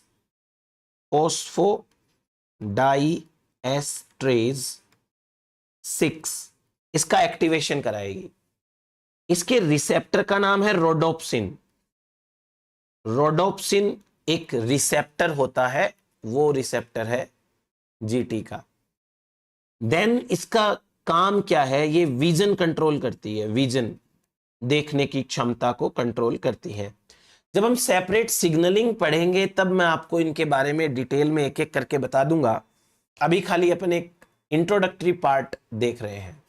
फॉस्फोडाइएस्ट्रेज 6, इसका एक्टिवेशन कराएगी। इसके रिसेप्टर का नाम है रोडोप्सिन। रोडोप्सिन एक रिसेप्टर होता है, वो रिसेप्टर है GT का। देन इसका काम क्या है, ये विजन कंट्रोल करती है, विजन देखने की क्षमता को कंट्रोल करती है। जब हम सेपरेट सिग्नलिंग पढ़ेंगे तब मैं आपको इनके बारे में डिटेल में एक एक करके बता दूंगा। अभी खाली अपन एक इंट्रोडक्टरी पार्ट देख रहे हैं।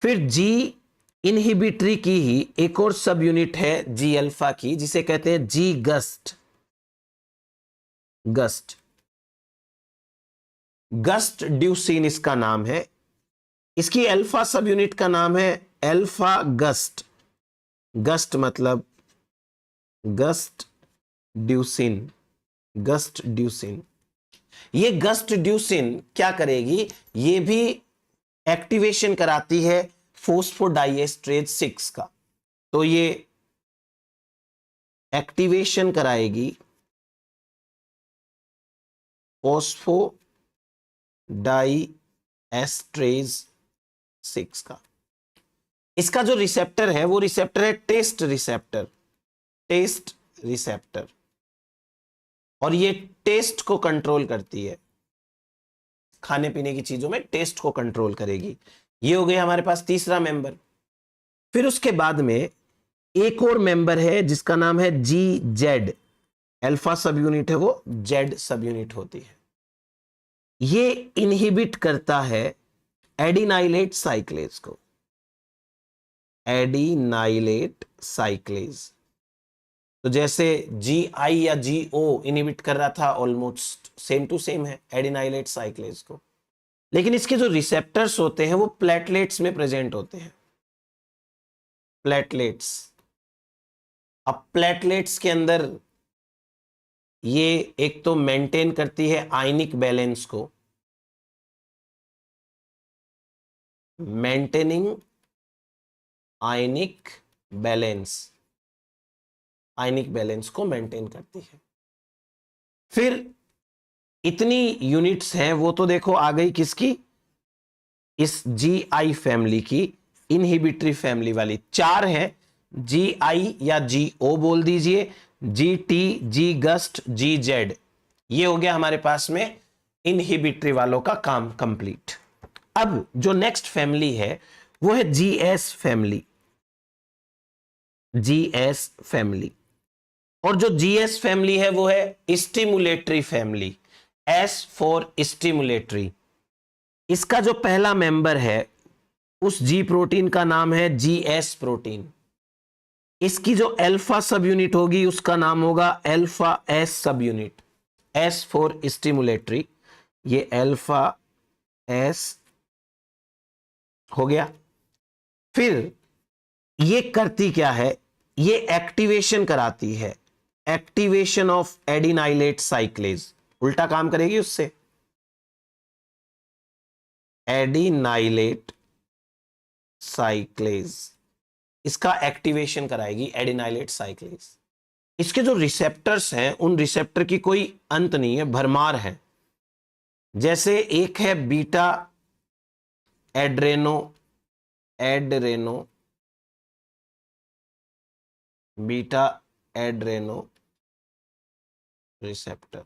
फिर जी इनहिबिटरी की ही एक और सब यूनिट है जी अल्फा की, जिसे कहते हैं जी गस्ट। गस्ट ड्यूसिन इसका नाम है। इसकी अल्फा सब यूनिट का नाम है अल्फा गस्ट। गस्ट मतलब गस्ट ड्यूसिन। गस्ट ड्यूसिन, ये गस्ट ड्यूसिन क्या करेगी, ये भी एक्टिवेशन कराती है फॉस्फोडाइएस्ट्रेज 6 का। तो ये एक्टिवेशन कराएगी फॉस्फोडाइएस्ट्रेज 6 का। इसका जो रिसेप्टर है वो रिसेप्टर है टेस्ट रिसेप्टर। टेस्ट रिसेप्टर, और ये टेस्ट को कंट्रोल करती है, खाने पीने की चीजों में टेस्ट को कंट्रोल करेगी। ये हो गया हमारे पास तीसरा मेंबर। फिर उसके बाद में एक और मेंबर है जिसका नाम है GZ। अल्फा सब यूनिट है वो Z सब यूनिट होती है। ये इनहिबिट करता है एडिनाइलेट साइक्लेज को। एडिनाइलेट साइक्लेज, तो जैसे GI या GO इनहिबिट कर रहा था, ऑलमोस्ट सेम टू सेम है एडिनाइलेट साइक्लेज को। लेकिन इसके जो रिसेप्टर्स होते हैं वो प्लेटलेट्स में प्रेजेंट होते हैं। प्लेटलेट्स, अब प्लेटलेट्स के अंदर ये एक तो मेंटेन करती है आयनिक बैलेंस को, maintaining ionic balance, ionic balance को मेंटेन करती है। फिर इतनी यूनिट्स हैं, वो तो देखो आ गई किसकी, इस GI फैमिली की, इनहिबिटरी फैमिली वाली। 4 है, GI या GO बोल दीजिए, GT, G गस्ट, GZ। ये हो गया हमारे पास में इनहिबिटरी वालों का काम कंप्लीट। अब जो नेक्स्ट फैमिली है वो है GS फैमिली। GS फैमिली, और जो GS फैमिली है वो है stimulatory family. S for stimulatory. इसका जो पहला मेंबर है उस G प्रोटीन का नाम है GS प्रोटीन। इसकी जो अल्फा सब यूनिट होगी उसका नाम होगा अल्फा S सब यूनिट। S फॉर स्टिमुलेटरी, ये अल्फा S हो गया। फिर ये करती क्या है, ये एक्टिवेशन कराती है, एक्टिवेशन ऑफ एडिनाइलेट साइक्लेज। उल्टा काम करेगी उससे, एडिनाइलेट साइक्लेज, इसका एक्टिवेशन कराएगी एडिनाइलेट साइक्लेज। इसके जो रिसेप्टर्स हैं उन रिसेप्टर की कोई अंत नहीं है, भरमार है। जैसे एक है beta Adreno, beta Adreno receptor.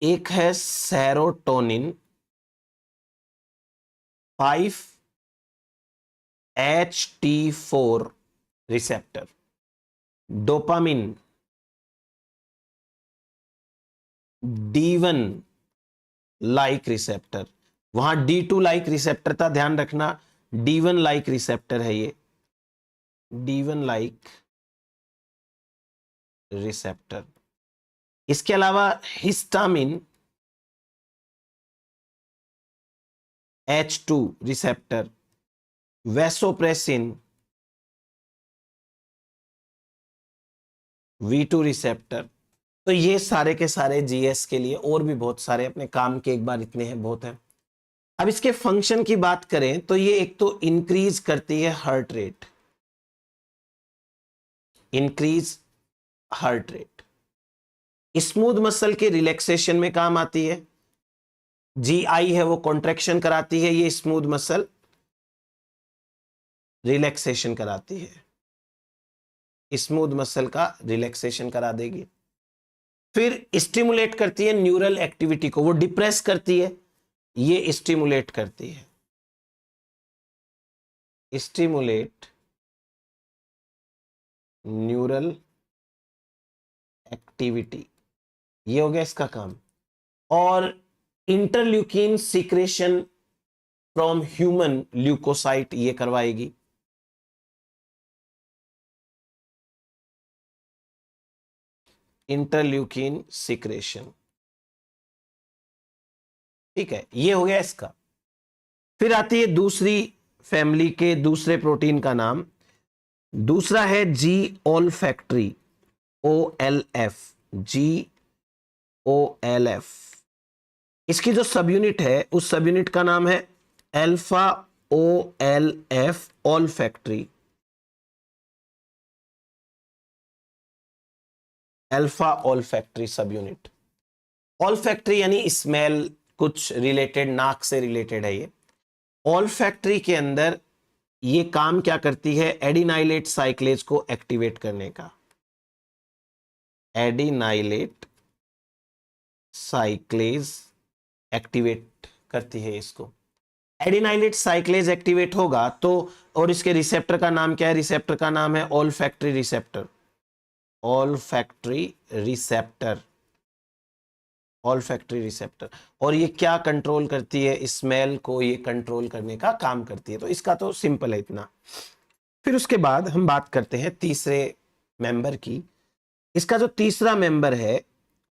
एक है serotonin 5HT4 receptor. Dopamine D1 like receptor, वहां D2 लाइक रिसेप्टर था, ध्यान रखना D1 लाइक रिसेप्टर है ये, D1 लाइक रिसेप्टर। इसके अलावा histamine H2 receptor, vasopressin V2 receptor. तो ये सारे के सारे जीएस के लिए, और भी बहुत सारे, अपने काम के एक बार इतने हैं, बहुत है। अब इसके फंक्शन की बात करें तो ये एक तो इंक्रीज करती है heart rate, increase heart rate, smooth muscle के रिलैक्सेशन में काम आती है, जीआई है वो कॉन्ट्रैक्शन कराती है, ये स्मूथ मसल रिलैक्सेशन कराती है, स्मूथ मसल का रिलैक्सेशन करा देगी। फिर स्टिमुलेट करती है न्यूरल एक्टिविटी को, वो डिप्रेस करती है, ये स्टिमुलेट करती है, स्टिमुलेट न्यूरल एक्टिविटी, ये हो गया इसका काम। और interleukin secretion from human leukocyte ये करवाएगी। इंटरल्यूकिन सीक्रेशन, ठीक है, ये हो गया इसका। फिर आती है दूसरी फैमिली के दूसरे प्रोटीन का नाम, दूसरा है जी ओल्फैक्टरी, OLF, GOLF। इसकी जो सब यूनिट है उस सब यूनिट का नाम है alpha OLF, olfactory, alpha olfactory सब यूनिट। ओल्फैक्टरी यानी स्मेल, कुछ रिलेटेड, नाक से रिलेटेड है ये। ओल्फैक्टरी के अंदर ये काम क्या करती है, एडिनाइलेट साइक्लेज को एक्टिवेट करने का, एडिनाइलेट साइक्लेज एक्टिवेट करती है इसको। एडिनाइलेट साइक्लेज एक्टिवेट होगा तो, और इसके रिसेप्टर का नाम क्या है, रिसेप्टर का नाम है olfactory receptor, olfactory receptor, olfactory receptor. और ये क्या कंट्रोल करती है, स्मेल को ये कंट्रोल करने का काम करती है। तो इसका तो सिंपल है इतना। फिर उसके बाद हम बात करते हैं तीसरे मेंबर की। इसका जो तीसरा मेंबर है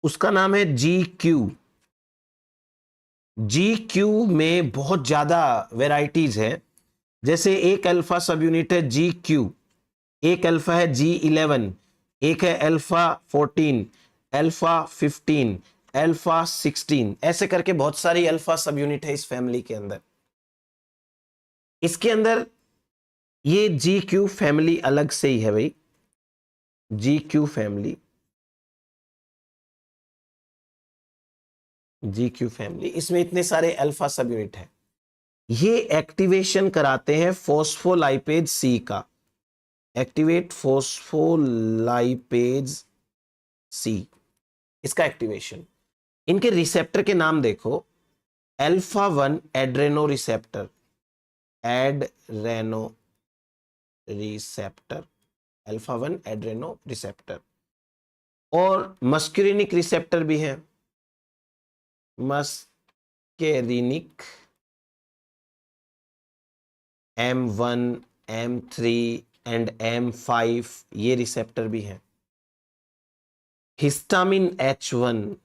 उसका नाम है GQ। GQ में बहुत ज्यादा वेराइटीज है, जैसे एक अल्फा सब यूनिट है GQ, एक अल्फा है G11, एक है अल्फा 14, अल्फा 15, अल्फा 16, ऐसे करके बहुत सारी अल्फा सब यूनिट है इस फैमिली के अंदर। इसके अंदर ये GQ फैमिली अलग से ही है भाई, GQ फैमिली, GQ फैमिली, इसमें इतने सारे अल्फा सब यूनिट है। ये एक्टिवेशन कराते हैं फोस्फोलाइपेज C का, एक्टिवेट फोस्फोलाइपेज C, इसका एक्टिवेशन। इनके रिसेप्टर के नाम देखो, alpha 1 Adreno receptor, Adreno receptor, alpha 1 Adreno receptor. और मस्क्यूरिनिक रिसेप्टर भी है, मस्केरिनिक, M1, M3 एंड M5, ये रिसेप्टर भी है। Histamine H1,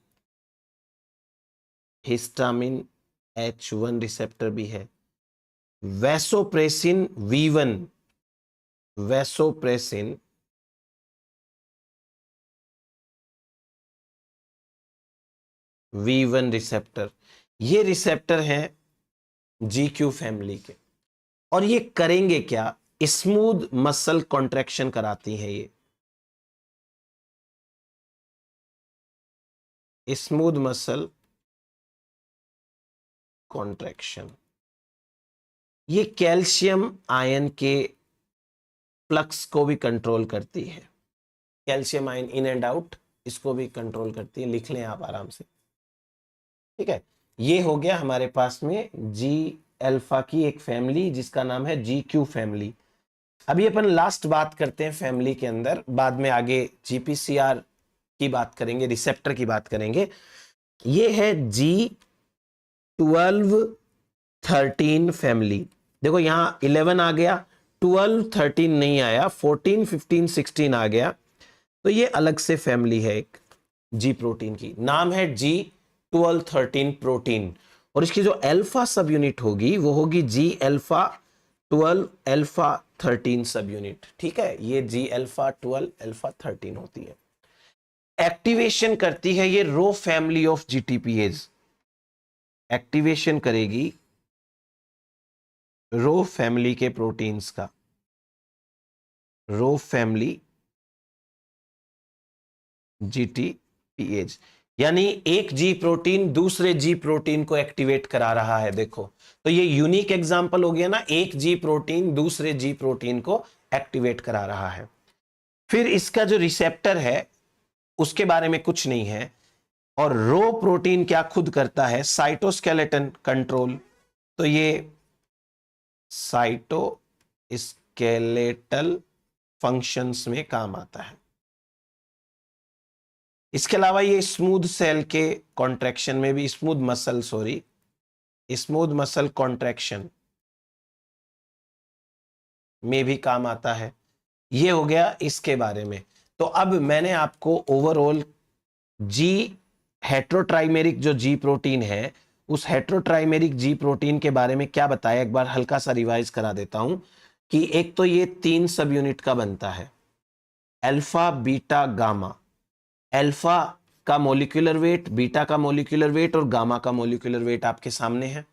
histamine H1 receptor भी है। Vasopressin V1, vasopressin V1 receptor, ये रिसेप्टर हैं GQ फैमिली के। और ये करेंगे क्या, स्मूथ मसल कॉन्ट्रैक्शन कराती है ये, स्मूथ मसल कॉन्ट्रैक्शन। ये कैल्शियम आयन के फ्लक्स को भी कंट्रोल करती है, calcium ion in and out, इसको भी कंट्रोल करती है, लिख लें आप आराम से, ठीक है। ये हो गया हमारे पास में जी अल्फा की एक फैमिली जिसका नाम है GQ फैमिली। अभी अपन लास्ट बात करते हैं फैमिली के अंदर, बाद में आगे GPCR की बात करेंगे, रिसेप्टर की बात करेंगे। ये है G1213 फैमिली। देखो यहां 11 आ गया, 12-13 नहीं आया, 14-15-16 आ गया, तो ये अलग से फैमिली है एक जी प्रोटीन की, नाम है G1213 प्रोटीन। और इसकी जो अल्फा सब यूनिट होगी वो होगी G-alpha-12 alpha-13 सब यूनिट। ठीक है, ये G-alpha-12 alpha-13 होती है। एक्टिवेशन करती है ये रो फैमिली ऑफ जीटीपीएज, एक्टिवेशन करेगी रो फैमिली के प्रोटीन्स का, रो फैमिली जीटीपीएज, यानी एक जी प्रोटीन दूसरे जी प्रोटीन को एक्टिवेट करा रहा है। देखो तो ये यूनिक एग्जांपल हो गया ना, एक जी प्रोटीन दूसरे जी प्रोटीन को एक्टिवेट करा रहा है। फिर इसका जो रिसेप्टर है उसके बारे में कुछ नहीं है। और रो प्रोटीन क्या खुद करता है, साइटोस्केलेटन कंट्रोल, तो ये साइटोस्केलेटल फंक्शंस में काम आता है। इसके अलावा ये स्मूथ सेल के कॉन्ट्रैक्शन में भी, स्मूथ मसल कॉन्ट्रैक्शन में भी काम आता है। ये हो गया इसके बारे में। तो अब मैंने आपको ओवरऑल जी हेट्रोट्राइमेरिक जो जी प्रोटीन है, उस हेट्रोट्राइमेरिक जी प्रोटीन के बारे में क्या बताया, एक बार हल्का सा रिवाइज करा देता हूं कि एक तो ये 3 सब यूनिट का बनता है, अल्फा बीटा गामा। अल्फा का मोलिकुलर वेट, बीटा का मोलिकुलर वेट और गामा का मोलिकुलर वेट आपके सामने है।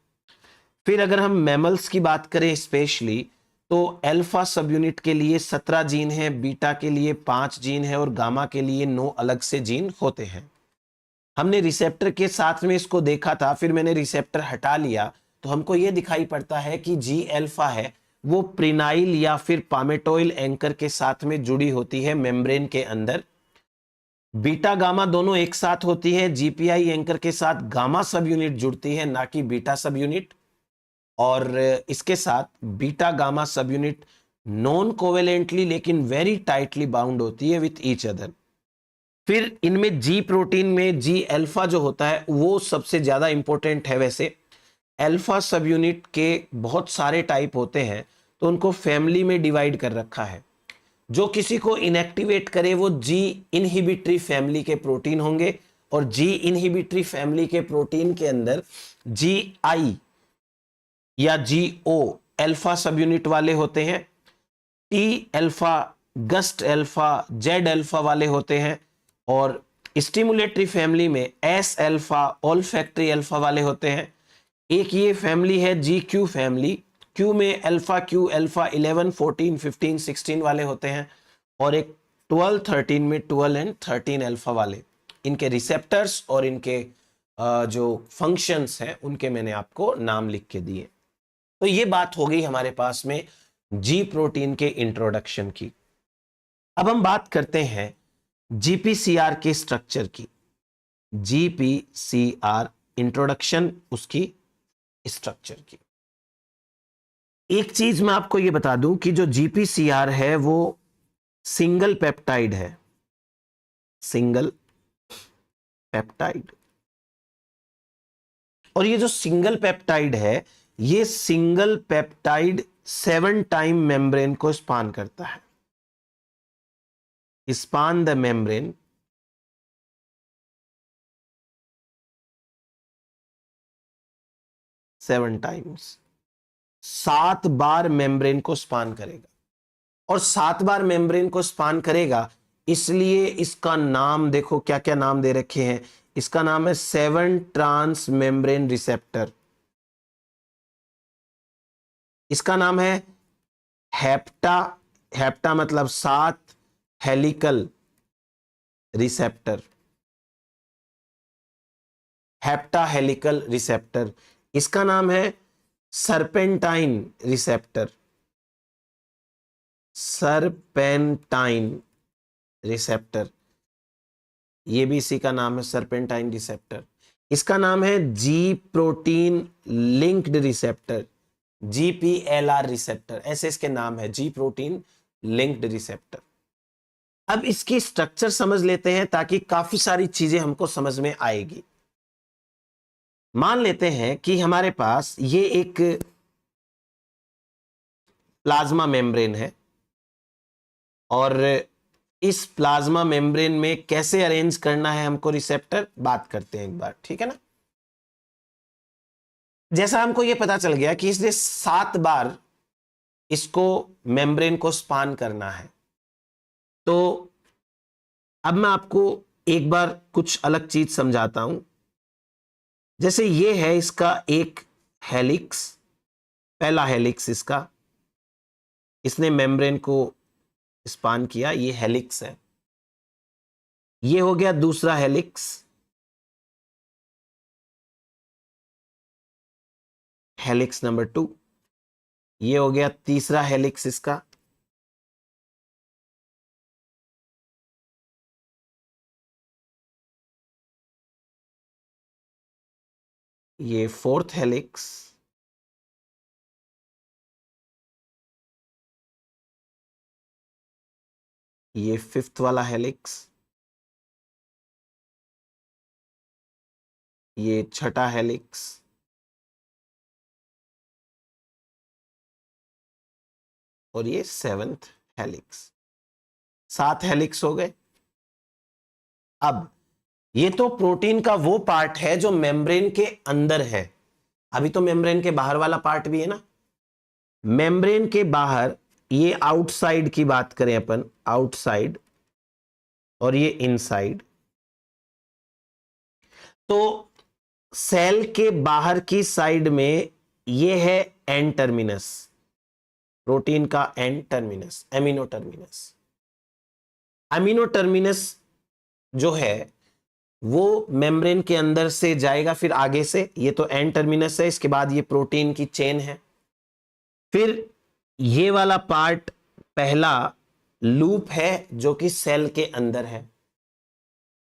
फिर अगर हम मैमल्स की बात करें स्पेशली, तो अल्फा सब यूनिट के लिए 17 जीन है, बीटा के लिए 5 जीन है और गामा के लिए 9 अलग से जीन होते हैं। हमने रिसेप्टर के साथ में इसको देखा था, फिर मैंने रिसेप्टर हटा लिया तो हमको यह दिखाई पड़ता है कि जी अल्फा है वो प्रिनाइल या फिर पामेटोइल एंकर के साथ में जुड़ी होती है मेम्ब्रेन के अंदर। बीटा गामा दोनों एक साथ होती है, जीपीआई एंकर के साथ गामा सब यूनिट जुड़ती है, ना कि बीटा सब यूनिट। और इसके साथ बीटा गामा सब यूनिट नॉन कोवेलेंटली लेकिन वेरी टाइटली बाउंड होती है विथ ईच अदर। फिर इनमें जी प्रोटीन में जी अल्फा जो होता है वो सबसे ज्यादा इंपॉर्टेंट है। वैसे अल्फा सब यूनिट के बहुत सारे टाइप होते हैं, तो उनको फैमिली में डिवाइड कर रखा है। जो किसी को इनएक्टिवेट करे वो जी इनहिबिटरी फैमिली के प्रोटीन होंगे, और जी इनहिबिटरी फैमिली के प्रोटीन के अंदर जी आई या जी ओ अल्फा सब यूनिट वाले होते हैं, T alpha, gust alpha, Z alpha वाले होते हैं, और स्टिमुलेटरी फैमिली में एस अल्फा, ऑल्फैक्टरी अल्फा वाले होते हैं। एक ये फैमिली है जी क्यू फैमिली, क्यू में अल्फा क्यू, अल्फा 11, 14, 15, 16 वाले होते हैं, और एक 12, 13 में 12 एंड 13 अल्फा वाले। इनके रिसेप्टर्स और इनके जो फंक्शंस हैं उनके मैंने आपको नाम लिख के दिए। तो ये बात हो गई हमारे पास में जी प्रोटीन के इंट्रोडक्शन की। अब हम बात करते हैं जीपीसीआर के स्ट्रक्चर की। जीपीसीआर इंट्रोडक्शन, उसकी स्ट्रक्चर की। एक चीज मैं आपको यह बता दूं कि जो जीपीसीआर है वो सिंगल पेप्टाइड है, सिंगल पेप्टाइड। और ये जो सिंगल पेप्टाइड है, ये सिंगल पेप्टाइड 7 टाइम मेम्ब्रेन को स्पान करता है। Span the membrane 7 times, 7 bar membrane को स्पान करेगा। और 7 बार मेम्ब्रेन को स्पान करेगा, इसलिए इसका नाम देखो क्या क्या नाम दे रखे हैं। इसका नाम है 7 ट्रांस मेम्ब्रेन रिसेप्टर। इसका नाम है हेप्टा, हेप्टा मतलब 7 helical receptor, hepta helical receptor. इसका नाम है सरपेंटाइन रिसेप्टर, सरपेंटाइन रिसेप्टर, ये भी इसी का नाम है, सरपेंटाइन रिसेप्टर। इसका नाम है G protein linked receptor, GPLR receptor, ऐसे इसके नाम है, जी प्रोटीन लिंक्ड रिसेप्टर। अब इसकी स्ट्रक्चर समझ लेते हैं ताकि काफी सारी चीजें हमको समझ में आएगी। मान लेते हैं कि हमारे पास ये एक प्लाज्मा मेम्ब्रेन है और इस प्लाज्मा मेम्ब्रेन में कैसे अरेंज करना है हमको रिसेप्टर, बात करते हैं एक बार, ठीक है ना। जैसा हमको ये पता चल गया कि इसने 7 बार इसको मेम्ब्रेन को स्पान करना है, तो अब मैं आपको एक बार कुछ अलग चीज समझाता हूं। जैसे ये है इसका एक हेलिक्स, पहला हेलिक्स इसका, इसने मेम्ब्रेन को स्पान किया, ये हेलिक्स है। ये हो गया दूसरा हेलिक्स, हेलिक्स नंबर 2। ये हो गया तीसरा हेलिक्स इसका, ये फोर्थ हेलिक्स, ये फिफ्थ वाला हेलिक्स, ये छठा हेलिक्स, और ये सेवेंथ हेलिक्स। 7 हेलिक्स हो गए। अब ये तो प्रोटीन का वो पार्ट है जो मेम्ब्रेन के अंदर है, अभी तो मेम्ब्रेन के बाहर वाला पार्ट भी है ना। मेम्ब्रेन के बाहर ये आउटसाइड की बात करें अपन, आउटसाइड, और ये इनसाइड। तो सेल के बाहर की साइड में ये है एन टर्मिनस, प्रोटीन का N terminus, amino terminus. Amino terminus जो है वो मेम्ब्रेन के अंदर से जाएगा, फिर आगे से, ये तो एन टर्मिनस है, इसके बाद ये प्रोटीन की चेन है। फिर ये वाला पार्ट पहला लूप है जो कि सेल के अंदर है,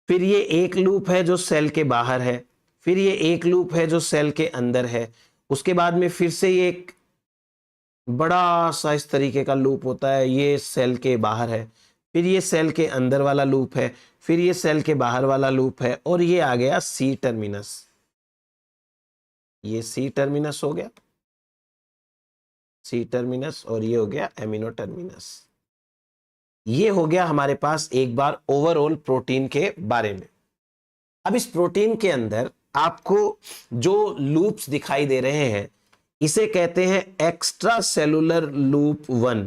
फिर ये एक लूप है जो सेल के बाहर है, फिर ये एक लूप है जो सेल के अंदर है, उसके बाद में फिर से ये एक बड़ा सा इस तरीके का लूप होता है, ये सेल के बाहर है, फिर ये सेल के अंदर वाला लूप है, फिर ये सेल के बाहर वाला लूप है, और ये आ गया सी टर्मिनस। ये सी टर्मिनस हो गया, सी टर्मिनस, और ये हो गया एमिनो टर्मिनस। ये हो गया हमारे पास एक बार ओवरऑल प्रोटीन के बारे में। अब इस प्रोटीन के अंदर आपको जो लूप्स दिखाई दे रहे हैं इसे कहते हैं एक्स्ट्रा सेलुलर लूप 1,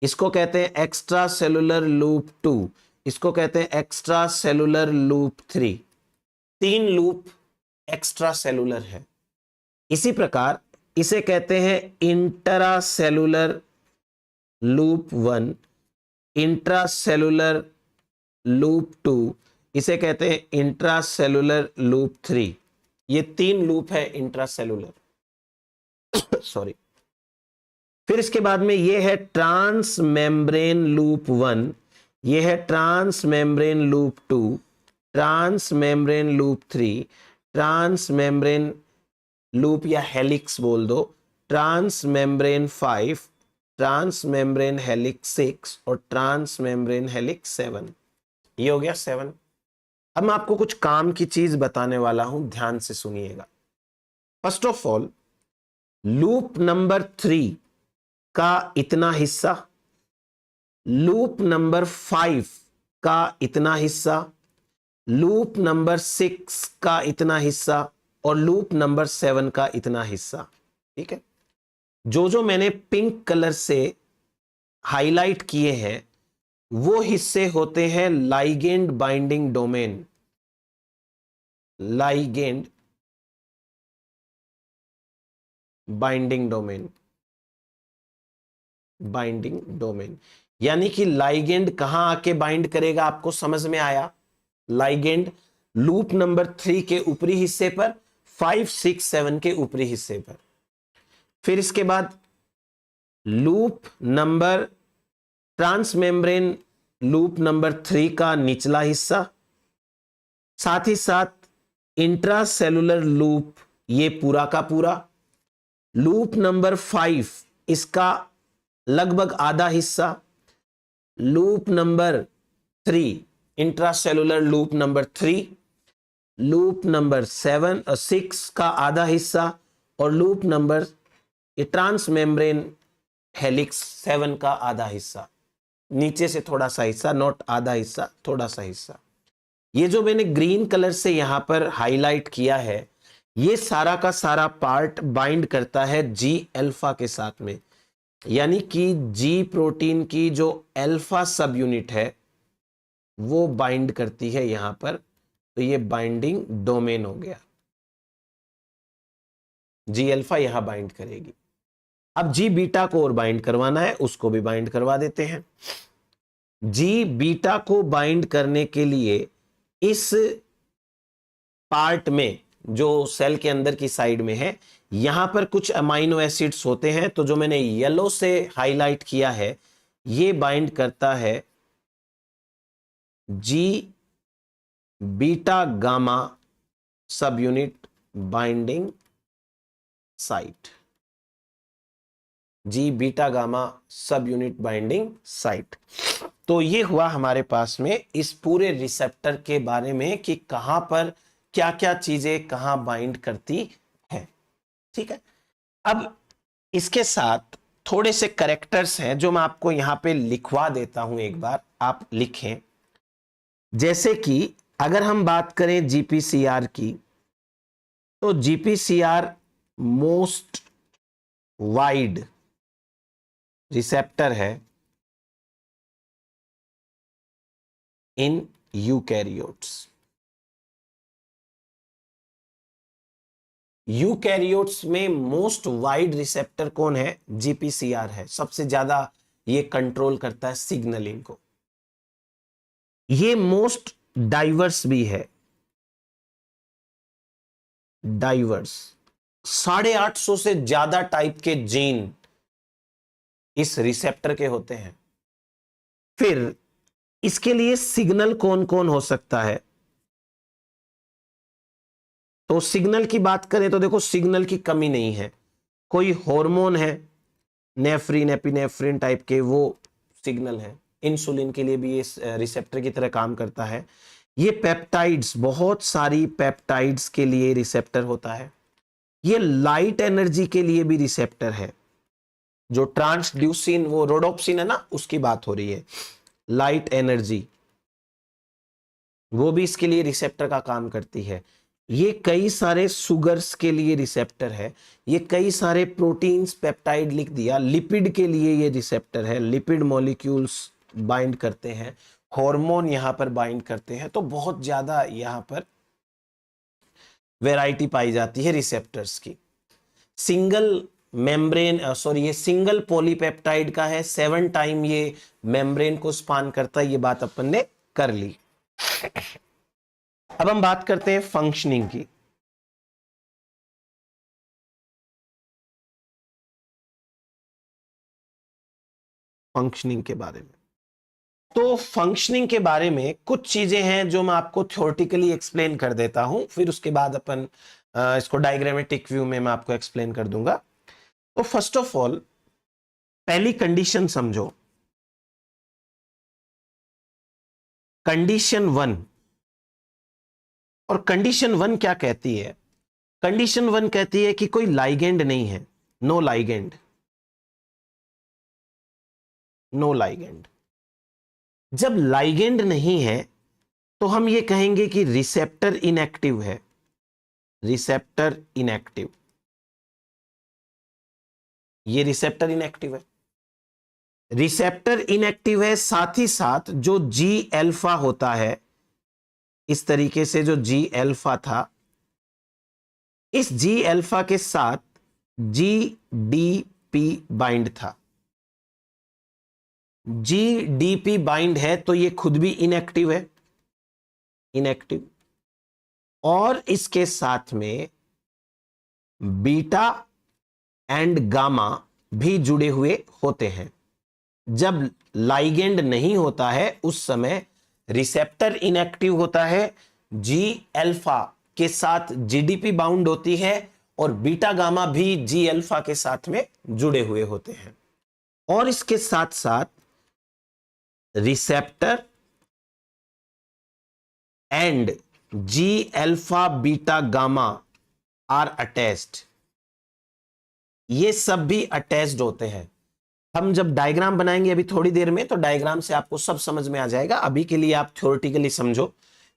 इसको कहते हैं एक्स्ट्रा सेलुलर लूप 2, इसको कहते हैं extra cellular loop 3। 3 loop extra cellular है। इसी प्रकार इसे कहते हैं intra cellular loop 1, intra cellular loop 2, इसे कहते हैं इंट्रा सेलुलर लूप 3। ये 3 लूप है इंट्रा सेलुलर सॉरी। फिर इसके बाद में ये है ट्रांस मेम्ब्रेन लूप 1, ये है transmembrane loop 2, transmembrane loop 3, transmembrane loop या हेलिक्स बोल दो, transmembrane 5, transmembrane helix 6, और ट्रांस मेम्ब्रेन हेलिक्स 7। ये हो गया 7। अब मैं आपको कुछ काम की चीज बताने वाला हूं, ध्यान से सुनिएगा। First of all, loop number 3 का इतना हिस्सा, लूप नंबर 5 का इतना हिस्सा, लूप नंबर 6 का इतना हिस्सा, और लूप नंबर 7 का इतना हिस्सा। ठीक है, जो जो मैंने पिंक कलर से हाईलाइट किए हैं वो हिस्से होते हैं ligand binding domain, ligand binding domain, binding domain. यानी कि लाइगेंड कहां आके बाइंड करेगा, आपको समझ में आया। लाइगेंड लूप नंबर 3 के ऊपरी हिस्से पर, 5, 6, 7 के ऊपरी हिस्से पर। फिर इसके बाद loop number, transmembrane loop number 3 का निचला हिस्सा, साथ ही साथ इंट्रासेलुलर लूप, ये पूरा का पूरा। लूप नंबर 5 इसका लगभग आधा हिस्सा। Loop number 3, intracellular loop number 3, loop number 6 का आधा हिस्सा और लूप नंबर ये ट्रांस मेम्ब्रेन हेलिक्स 7 का आधा हिस्सा, नीचे से थोड़ा सा हिस्सा, नॉट आधा हिस्सा, थोड़ा सा हिस्सा। ये जो मैंने ग्रीन कलर से यहां पर हाईलाइट किया है, ये सारा का सारा पार्ट बाइंड करता है जी अल्फा के साथ में, यानी कि जी प्रोटीन की जो अल्फा सब यूनिट है वो बाइंड करती है यहां पर, तो ये बाइंडिंग डोमेन हो गया, जी अल्फा यहां बाइंड करेगी। अब जी बीटा को और बाइंड करवाना है, उसको भी बाइंड करवा देते हैं। जी बीटा को बाइंड करने के लिए इस पार्ट में जो सेल के अंदर की साइड में है, यहां पर कुछ अमाइनो एसिड्स होते हैं, तो जो मैंने येलो से हाईलाइट किया है ये बाइंड करता है G beta gamma subunit binding site, G beta gamma subunit binding site. तो ये हुआ हमारे पास में इस पूरे रिसेप्टर के बारे में कि कहां पर क्या क्या चीजें कहां बाइंड करती है। ठीक है, अब इसके साथ थोड़े से करेक्टर्स हैं जो मैं आपको यहां पे लिखवा देता हूं, एक बार आप लिखें। जैसे कि अगर हम बात करें जीपीसीआर की, तो जीपीसीआर मोस्ट वाइड रिसेप्टर है इन यूकैरियोट्स। यूकैरियोट्स में मोस्ट वाइड रिसेप्टर कौन है? जीपीसीआर है, सबसे ज्यादा ये कंट्रोल करता है सिग्नलिंग को। ये मोस्ट डाइवर्स भी है, डाइवर्स 850 से ज्यादा टाइप के जीन इस रिसेप्टर के होते हैं। फिर इसके लिए सिग्नल कौन कौन हो सकता है? तो सिग्नल की बात करें तो देखो सिग्नल की कमी नहीं है। कोई हार्मोन है, नेफ्रिन एपिनेफ्रिन टाइप के, वो सिग्नल है। इंसुलिन के लिए भी ये रिसेप्टर की तरह काम करता है। ये पेप्टाइड्स, बहुत सारी पेप्टाइड्स के लिए रिसेप्टर होता है। ये लाइट एनर्जी के लिए भी रिसेप्टर है। जो ट्रांसड्यूसिन, वो रोडोप्सिन है ना, उसकी बात हो रही है। लाइट एनर्जी वो भी इसके लिए रिसेप्टर का काम करती है। ये कई सारे सुगर्स के लिए रिसेप्टर है। ये कई सारे प्रोटीन्स, पेप्टाइड लिख दिया। लिपिड के लिए ये रिसेप्टर है, लिपिड मॉलिक्यूल्स बाइंड करते हैं। हार्मोन यहां पर बाइंड करते हैं। तो बहुत ज्यादा यहां पर वैरायटी पाई जाती है रिसेप्टर्स की। सिंगल मेम्ब्रेन, ये सिंगल पॉलीपेप्टाइड का है, 7 टाइम ये मेम्ब्रेन को स्पान करता है। ये बात अपन ने कर ली। अब हम बात करते हैं फंक्शनिंग की। फंक्शनिंग के बारे में, तो फंक्शनिंग के बारे में कुछ चीजें हैं जो मैं आपको थ्योरेटिकली एक्सप्लेन कर देता हूं, फिर उसके बाद अपन इसको डायग्रामेटिक व्यू में मैं आपको एक्सप्लेन कर दूंगा। तो फर्स्ट ऑफ ऑल पहली कंडीशन समझो, कंडीशन 1। और कंडीशन 1 क्या कहती है? कंडीशन 1 कहती है कि कोई लाइगेंड नहीं है, नो लाइगेंड, नो लाइगेंड। जब लाइगेंड नहीं है तो हम ये कहेंगे कि रिसेप्टर इनएक्टिव है, रिसेप्टर इनएक्टिव। ये रिसेप्टर इनएक्टिव है, रिसेप्टर इनएक्टिव है। साथ ही साथ जो जी अल्फा होता है, इस तरीके से जो जी अल्फा था, इस जी अल्फा के साथ जी डी पी बाइंड था। जी डी पी बाइंड है तो ये खुद भी इनएक्टिव है, इनएक्टिव। और इसके साथ में बीटा एंड गामा भी जुड़े हुए होते हैं। जब लाइगेंड नहीं होता है उस समय रिसेप्टर इनएक्टिव होता है, जी अल्फा के साथ जीडीपी बाउंड होती है और बीटा गामा भी जी अल्फा के साथ में जुड़े हुए होते हैं। और इसके साथ साथ receptor and G alpha beta gamma are attached, ये सब भी अटैच्ड होते हैं। हम जब डायग्राम बनाएंगे अभी थोड़ी देर में, तो डायग्राम से आपको सब समझ में आ जाएगा। अभी के लिए आप थ्योरेटिकली समझो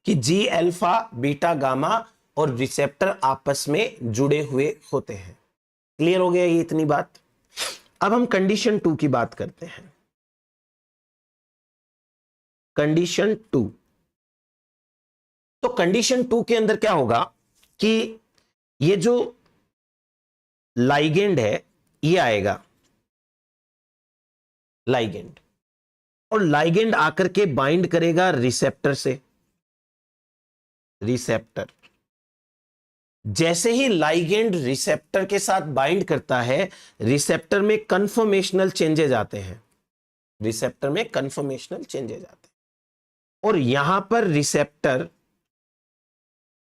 कि जी अल्फा बीटा गामा और रिसेप्टर आपस में जुड़े हुए होते हैं। क्लियर हो गया ये इतनी बात? अब हम कंडीशन 2 की बात करते हैं। कंडीशन 2, तो कंडीशन 2 के अंदर क्या होगा कि ये जो लाइगेंड है ये आएगा, लाइगेंड, और लाइगेंड आकर के बाइंड करेगा रिसेप्टर से। रिसेप्टर, जैसे ही लाइगेंड रिसेप्टर के साथ बाइंड करता है, रिसेप्टर में कन्फर्मेशनल चेंजेस आते हैं। रिसेप्टर में कन्फर्मेशनल चेंजेस आते हैं और यहां पर रिसेप्टर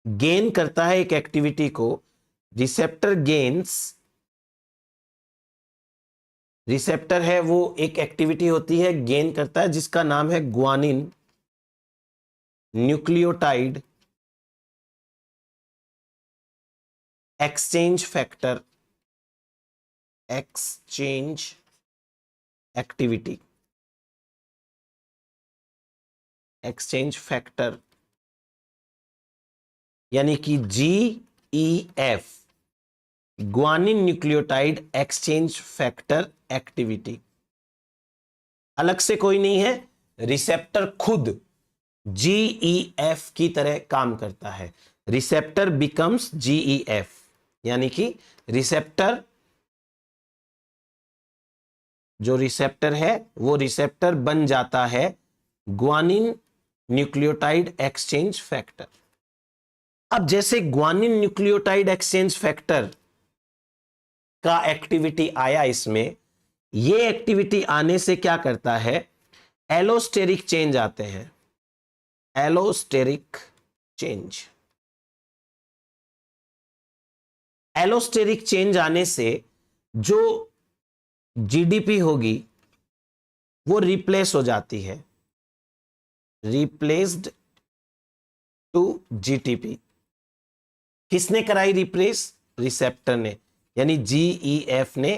गेन करता है एक एक्टिविटी को। रिसेप्टर गेन्स, रिसेप्टर है वो एक एक्टिविटी होती है, गेन करता है, जिसका नाम है guanine nucleotide exchange factor, exchange activity, exchange factor, यानी कि GEF, guanine nucleotide exchange factor activity. अलग से कोई नहीं है, रिसेप्टर खुद GEF की तरह काम करता है। रिसेप्टर बिकम्स GEF, यानी कि रिसेप्टर, जो रिसेप्टर है वो रिसेप्टर बन जाता है ग्वानिन न्यूक्लियोटाइड एक्सचेंज फैक्टर। अब जैसे ग्वानिन न्यूक्लियोटाइड एक्सचेंज फैक्टर का एक्टिविटी आया इसमें, ये एक्टिविटी आने से क्या करता है, एलोस्टेरिक चेंज आते हैं। एलोस्टेरिक चेंज, एलोस्टेरिक चेंज आने से जो GDP होगी वो रिप्लेस हो जाती है, रिप्लेस्ड टू GTP। किसने कराई रिप्लेस? रिसेप्टर ने, यानी GEF ने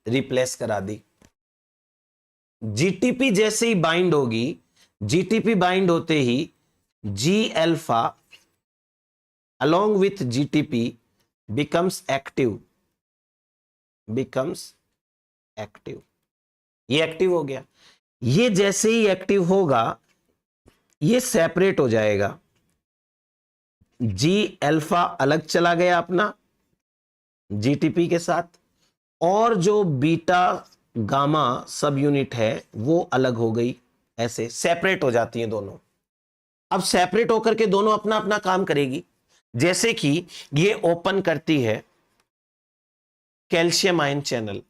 रिप्लेस करा दी। GTP जैसे ही बाइंड होगी, GTP बाइंड होते ही G alpha along with GTP becomes active, becomes active। ये एक्टिव हो गया। ये जैसे ही एक्टिव होगा ये सेपरेट हो जाएगा। G अल्फा अलग चला गया अपना GTP के साथ, और जो बीटा गामा सब यूनिट है वो अलग हो गई। ऐसे सेपरेट हो जाती हैं दोनों। अब सेपरेट होकर के दोनों अपना अपना काम करेगी। जैसे कि ये ओपन करती है कैल्शियम आयन चैनल,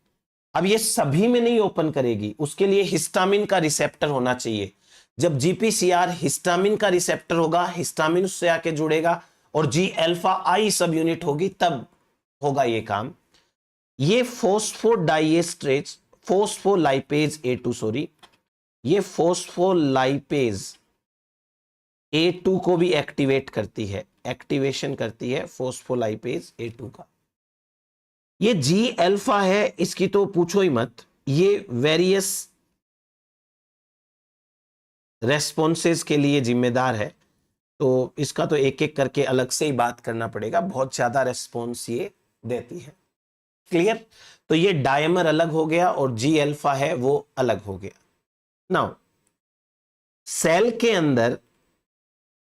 अब ये सभी में नहीं ओपन करेगी, उसके लिए हिस्टामिन का रिसेप्टर होना चाहिए। जब GPCR हिस्टामिन का रिसेप्टर होगा, हिस्टामिन उससे आके जुड़ेगा और G अल्फा आई सब यूनिट होगी, तब होगा ये काम। ये फोस्फोडाइएस्ट्रेज, फोस्फोलाइपेज A2, सॉरी, ये फोस्फोलाइपेज A2 को भी एक्टिवेट करती है, एक्टिवेशन करती है फोस्फोलाइपेज A2 का। ये G अल्फा है, इसकी तो पूछो ही मत, ये वेरियस रेस्पॉन्सेज के लिए जिम्मेदार है, तो इसका तो एक एक करके अलग से ही बात करना पड़ेगा, बहुत ज्यादा रेस्पॉन्स ये देती है। क्लियर? तो ये डायमर अलग हो गया और G अल्फा है वो अलग हो गया। नाउ सेल के अंदर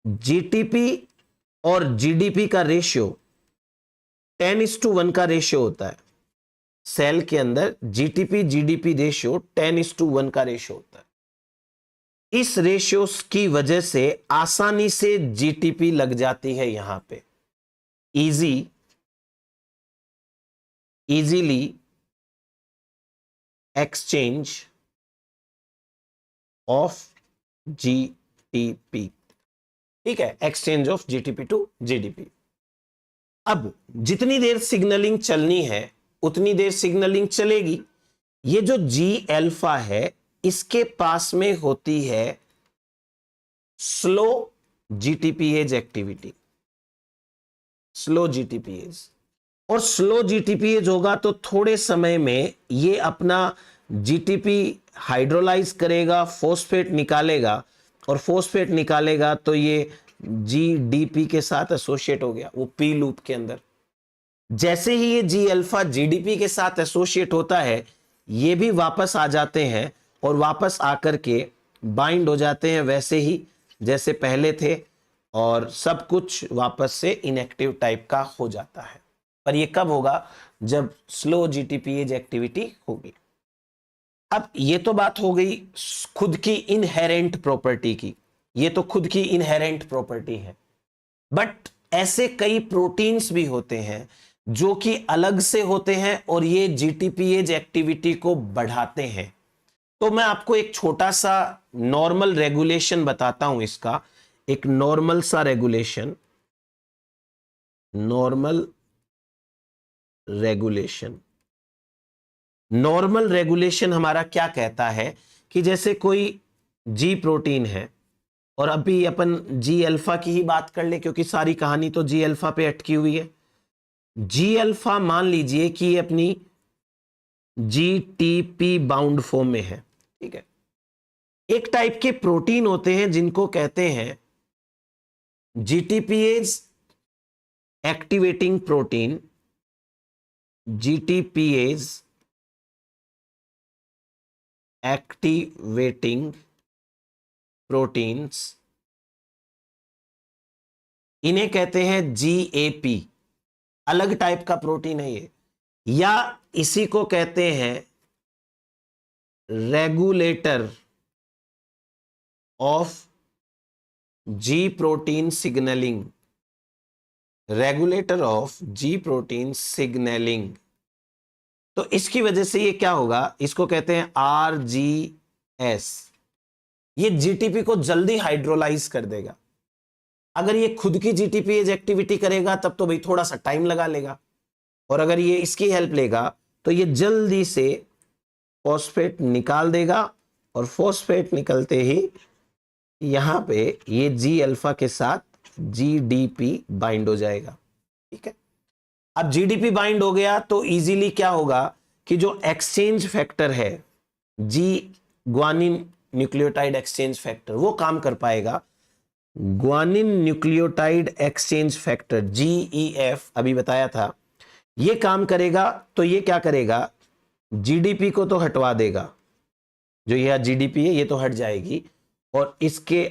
GTP और GDP का रेशियो 10:1 का रेशियो होता है। सेल के अंदर GTP GDP रेशियो 10:1 का रेशियो होता है। इस रेशियो की वजह से आसानी से GTP लग जाती है यहां पे, इजीली एक्सचेंज ऑफ GTP। ठीक है, exchange of GTP to GDP। अब जितनी देर सिग्नलिंग चलनी है उतनी देर सिग्नलिंग चलेगी। ये जो G अल्फा है इसके पास में होती है स्लो GTP एज एक्टिविटी। Slow GTPase. और स्लो जीटीपीएज होगा तो थोड़े समय में ये अपना जीटीपी हाइड्रोलाइज करेगा, फॉस्फेट निकालेगा, और फॉस्फेट निकालेगा तो ये जीडीपी के साथ एसोसिएट हो गया, वो पी लूप के अंदर। जैसे ही ये जी अल्फा जीडीपी के साथ एसोसिएट होता है, ये भी वापस आ जाते हैं और वापस आकर के बाइंड हो जाते हैं वैसे ही जैसे पहले थे, और सब कुछ वापस से इनएक्टिव टाइप का हो जाता है। पर ये कब होगा? जब स्लो जीटीपीएज एक्टिविटी होगी। अब ये तो बात हो गई खुद की इनहेरेंट प्रॉपर्टी की, ये तो खुद की इनहेरेंट प्रॉपर्टी है। बट ऐसे कई प्रोटीन्स भी होते हैं जो कि अलग से होते हैं और ये जीटीपीएज एक्टिविटी को बढ़ाते हैं। तो मैं आपको एक छोटा सा नॉर्मल रेगुलेशन बताता हूं इसका, एक नॉर्मल सा रेगुलेशन। नॉर्मल रेगुलेशन हमारा क्या कहता है कि जैसे कोई जी प्रोटीन है, और अभी अपन जी अल्फा की ही बात कर ले क्योंकि सारी कहानी तो जी अल्फा पे अटकी हुई है। जी अल्फा मान लीजिए कि ये अपनी जीटीपी बाउंड फॉर्म में है, ठीक है। एक टाइप के प्रोटीन होते हैं जिनको कहते हैं जीटीपीएज एक्टिवेटिंग प्रोटीन, जीटीपीएज एक्टिवेटिंग प्रोटीन्स, इन्हें कहते हैं जीएपी। अलग टाइप का प्रोटीन है ये, या इसी को कहते हैं regulator of ji protein signalling, regulator of ji protein signalling. तो इसकी वजह से ये क्या होगा, इसको कहते हैं आरजीएस। ये जीटीपी को जल्दी हाइड्रोलाइज कर देगा। अगर ये खुद की जीटीपीएज एक्टिविटी करेगा तब तो भाई थोड़ा सा टाइम लगा लेगा, और अगर ये इसकी हेल्प लेगा तो ये जल्दी से फॉस्फेट निकाल देगा, और फॉस्फेट निकलते ही यहां पे ये जी अल्फा के साथ जीडीपी बाइंड हो जाएगा, ठीक है। अब जीडीपी बाइंड हो गया तो इजीली क्या होगा कि जो एक्सचेंज फैक्टर है, जी ग्वानिन न्यूक्लियोटाइड एक्सचेंज फैक्टर, वो काम कर पाएगा। Guanine nucleotide exchange factor GEF अभी बताया था, ये काम करेगा। तो ये क्या करेगा, जीडीपी को तो हटवा देगा, जो यह जीडीपी है ये तो हट जाएगी, और इसके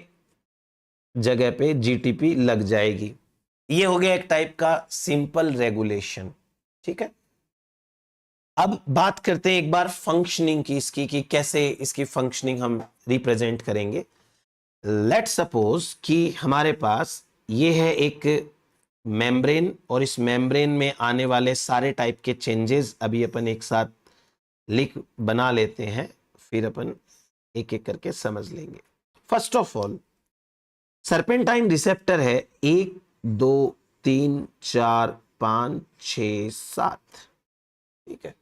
जगह पे जीटीपी लग जाएगी। ये हो गया एक टाइप का सिंपल रेगुलेशन, ठीक है। अब बात करते हैं एक बार फंक्शनिंग की इसकी, कि कैसे इसकी फंक्शनिंग हम रिप्रेजेंट करेंगे। लेट्स सपोज कि हमारे पास ये है एक मेम्ब्रेन, और इस मेम्ब्रेन में आने वाले सारे टाइप के चेंजेस अभी अपन एक साथ लिख बना लेते हैं, फिर अपन एक एक करके समझ लेंगे। First of all serpentine receptor है 1 2 3 4 5 6 7, ठीक है।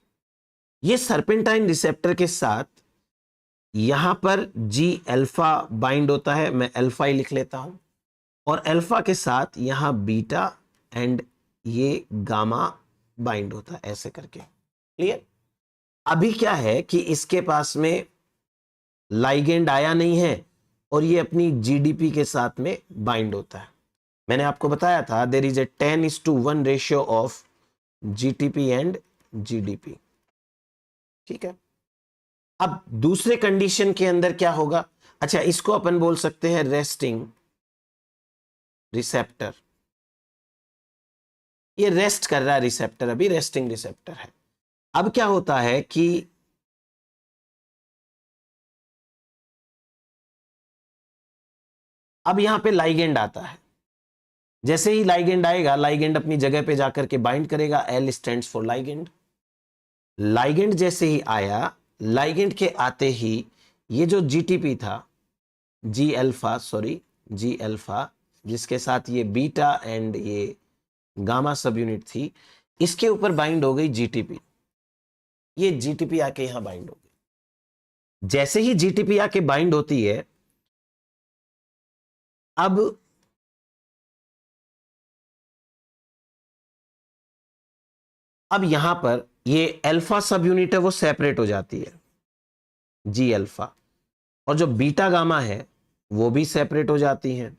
ये सर्पेंटाइन रिसेप्टर के साथ यहां पर जी अल्फा बाइंड होता है, मैं अल्फा ही लिख लेता हूं, और अल्फा के साथ यहां बीटा एंड ये गामा बाइंड होता है, ऐसे करके। क्लियर? अभी क्या है कि इसके पास में लाइगेंड आया नहीं है, और ये अपनी जीडीपी के साथ में बाइंड होता है। मैंने आपको बताया था there is a 10:1 ratio of GTP and GDP, ठीक है। अब दूसरे कंडीशन के अंदर क्या होगा, अच्छा इसको अपन बोल सकते हैं रेस्टिंग रिसेप्टर। ये रेस्ट कर रहा है रिसेप्टर, अभी रेस्टिंग रिसेप्टर है। अब क्या होता है कि अब यहां पे लाइगेंड आता है। जैसे ही लाइगेंड आएगा, लाइगेंड अपनी जगह पे जाकर के बाइंड करेगा, L stands for ligand. Ligand जैसे ही आया, लाइगेंड के आते ही ये जो जीटीपी था, जी अल्फा, जिसके साथ ये बीटा एंड ये गामा सब यूनिट थी, इसके ऊपर बाइंड हो गई जीटीपी। ये जीटीपी आके यहां बाइंड हो गई। जैसे ही जीटीपी आके बाइंड होती है, अब अब यहां पर ये अल्फा सब यूनिट है वो सेपरेट हो जाती है, जी अल्फा, और जो बीटा गामा है वो भी सेपरेट हो जाती हैं,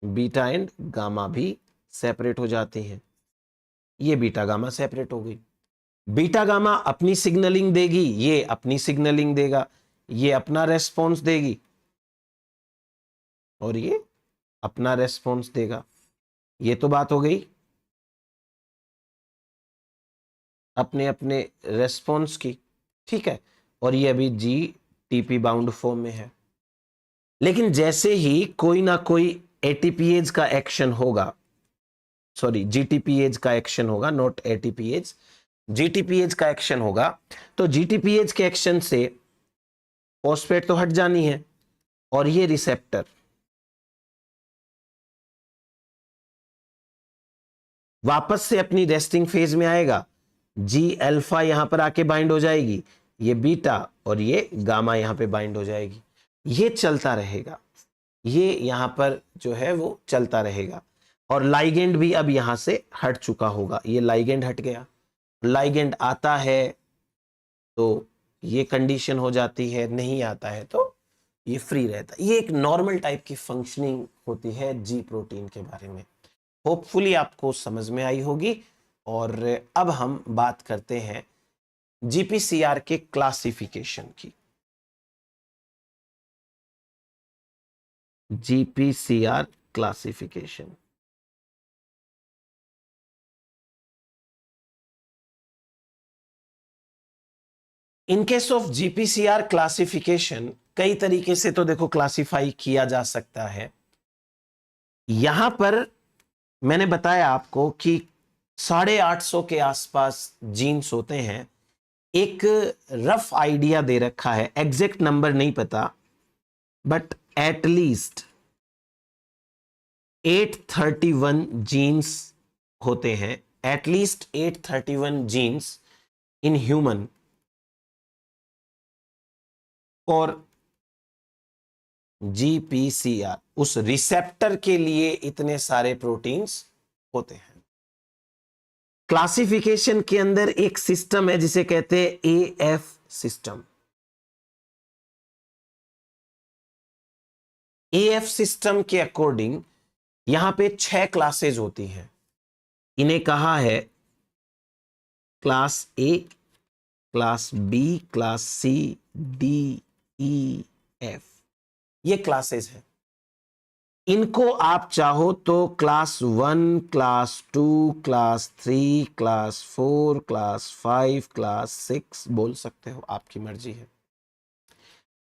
बीटा एंड गामा भी सेपरेट हो जाती हैं। ये बीटा गामा सेपरेट हो गई। बीटा गामा अपनी सिग्नलिंग देगी, ये अपनी सिग्नलिंग देगा, ये अपना रेस्पॉन्स देगी और ये अपना रेस्पॉन्स देगा। ये तो बात हो गई अपने अपने रेस्पॉन्स की, ठीक है। और ये अभी जी टीपी बाउंड फॉर्म में है। लेकिन जैसे ही कोई ना कोई एटीपीएज का एक्शन होगा, सॉरी जीटीपीएज का एक्शन होगा, नॉट एटीपीएज, जीटीपीएज का एक्शन होगा, तो जीटीपीएज के एक्शन से फॉस्फेट तो हट जानी है और ये रिसेप्टर वापस से अपनी रेस्टिंग फेज में आएगा, जी अल्फा यहां पर आके बाइंड हो जाएगी, ये बीटा और ये गामा यहां पे बाइंड हो जाएगी। ये चलता रहेगा, ये यहां पर जो है वो चलता रहेगा। और लाइगेंड भी अब यहां से हट चुका होगा, ये लाइगेंड हट गया, लाइगेंड आता है तो ये कंडीशन हो जाती है, नहीं आता है तो ये फ्री रहता है। ये एक नॉर्मल टाइप की फंक्शनिंग होती है जी प्रोटीन के बारे में। होपफुली आपको समझ में आई होगी। और अब हम बात करते हैं जीपीसीआर के क्लासिफिकेशन की। GPCR classification, in case of GPCR classification कई तरीके से तो देखो क्लासिफाई किया जा सकता है। यहां पर मैंने बताया आपको कि 850 के आसपास जीन्स होते हैं। एक रफ आइडिया दे रखा है, एग्जैक्ट नंबर नहीं पता, बट एटलीस्ट 831 जीन्स होते हैं, एटलीस्ट 831 जीन्स इन ह्यूमन। और जीपीसीआर उस रिसेप्टर के लिए इतने सारे प्रोटीन्स होते हैं। क्लासिफिकेशन के अंदर एक सिस्टम है जिसे कहते हैं एएफ सिस्टम। एएफ सिस्टम के अकॉर्डिंग यहां पे 6 क्लासेज होती हैं। इन्हें कहा है class A, class B, class C, D, E, F, ये क्लासेस हैं। इनको आप चाहो तो class 1, class 2, class 3, class 4, class 5, class 6 बोल सकते हो, आपकी मर्जी है।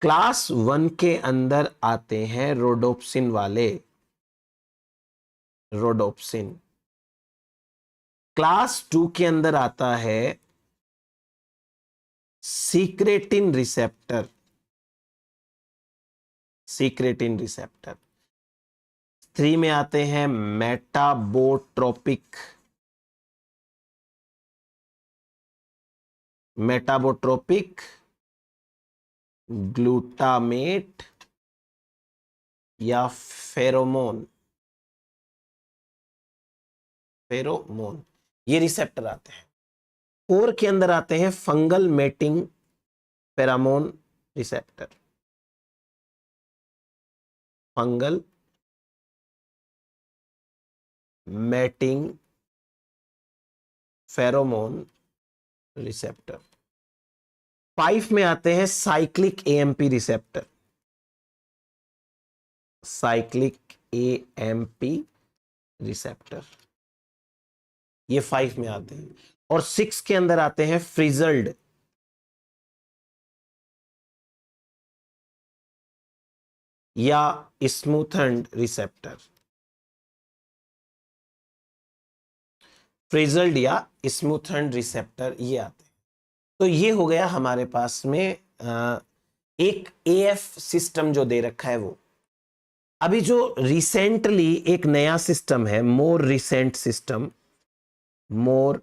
क्लास 1 के अंदर आते हैं रोडोप्सिन वाले, रोडोप्सिन। क्लास 2 के अंदर आता है सीक्रेटिन रिसेप्टर, सीक्रेटिन रिसेप्टर। 3 में आते हैं मेटाबोट्रोपिक, मेटाबोट्रोपिक, ग्लूटामेट या फेरोमोन, फेरोमोन, ये रिसेप्टर आते हैं। 4 के अंदर आते हैं fungal mating pheromone receptor, fungal mating pheromone receptor. 5 में आते हैं cyclic AMP receptor, cyclic AMP receptor, ये 5 में आते हैं। और 6 के अंदर आते हैं फ्रिजल्ड, या स्मूथन्ड रिसेप्टर, फ्रिजल्ड या स्मूथन्ड रिसेप्टर, ये आते हैं। तो ये हो गया हमारे पास में एक एएफ सिस्टम जो दे रखा है वो। अभी जो रिसेंटली एक नया सिस्टम है, more recent system, more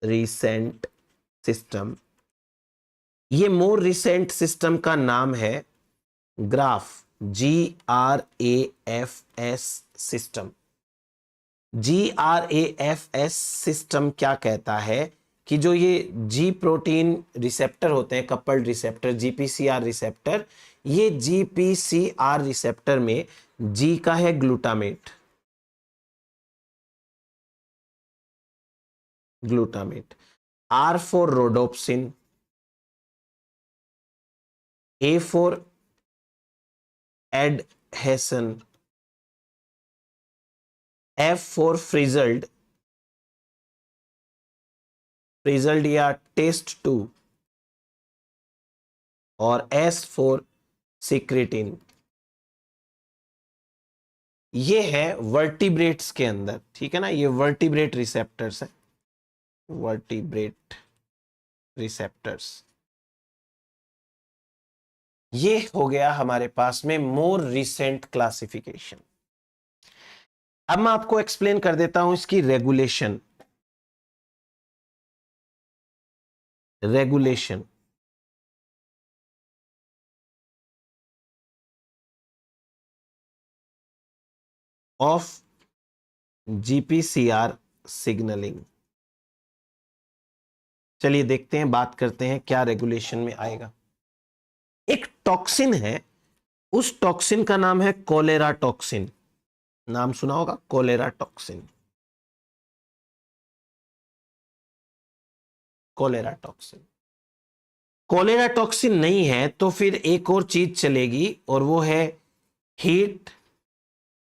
recent system, ये मोर रिसेंट सिस्टम का नाम है graph, GRAFS system. GRAFS system क्या कहता है कि जो ये जी प्रोटीन रिसेप्टर होते हैं, कपल्ड रिसेप्टर, GPCR रिसेप्टर, ये GPCR रिसेप्टर में जी का है glutamate, R for rhodopsin, A for adhesion, F for frizzled या टेस्ट 2, और S फॉर सिक्रेटिन। ये है वर्टिब्रेट्स के अंदर, ठीक है ना, ये वर्टिब्रेट रिसेप्टर्स है, वर्टिब्रेट रिसेप्टर्स। ये हो गया हमारे पास में मोर रिसेंट क्लासिफिकेशन। अब मैं आपको एक्सप्लेन कर देता हूं इसकी रेगुलेशन ऑफ GPCR सिग्नलिंग। चलिए देखते हैं, बात करते हैं क्या रेगुलेशन में आएगा। एक टॉक्सिन है, उस टॉक्सिन का नाम है कोलेरा टॉक्सिन। नाम सुना होगा, cholera toxin. Cholera toxin, cholera toxin नहीं है तो फिर एक और चीज चलेगी, और वो है heat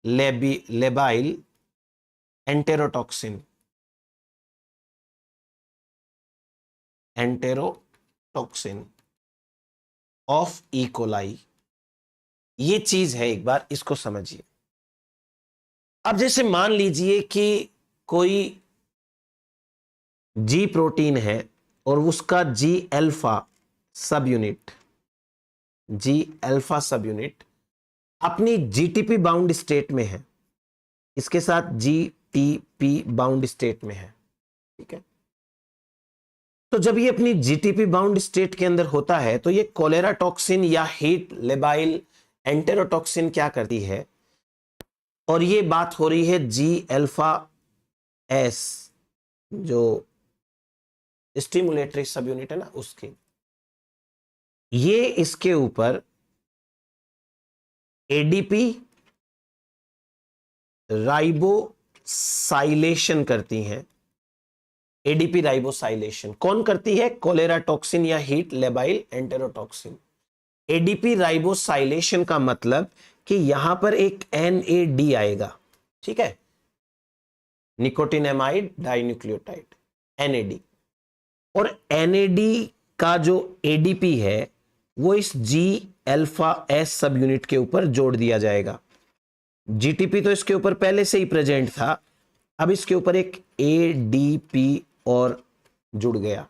labile enterotoxin. Enterotoxin of E coli. ये चीज है, एक बार इसको समझिए। अब जैसे मान लीजिए कि कोई जी प्रोटीन है और उसका जी अल्फा सब यूनिट अपनी जीटीपी बाउंड स्टेट में है, इसके साथ जीटीपी बाउंड स्टेट में है, ठीक है। तो जब ये अपनी जीटीपी बाउंड स्टेट के अंदर होता है तो ये कोलेरा टॉक्सिन या हीट लेबाइल एंटेरोटॉक्सिन क्या करती है, और ये बात हो रही है जी अल्फा एस जो स्टिमुलेटरी सब यूनिट है ना उसकी, ये इसके ऊपर एडीपी राइबोसाइलेशन करती हैं। एडीपी राइबोसाइलेशन कौन करती है? कोलेरा टॉक्सिन या हीट लेबाइल एंटेरोटॉक्सिन। एडीपी राइबोसाइलेशन का मतलब कि यहां पर एक NAD आएगा, ठीक है, निकोटिनेमाइड डाइन्यूक्लियोटाइड, NAD। और NAD का जो ADP है वो इस G अल्फा S सब यूनिट के ऊपर जोड़ दिया जाएगा। GTP तो इसके ऊपर पहले से ही प्रेजेंट था, अब इसके ऊपर एक ADP और जुड़ गया।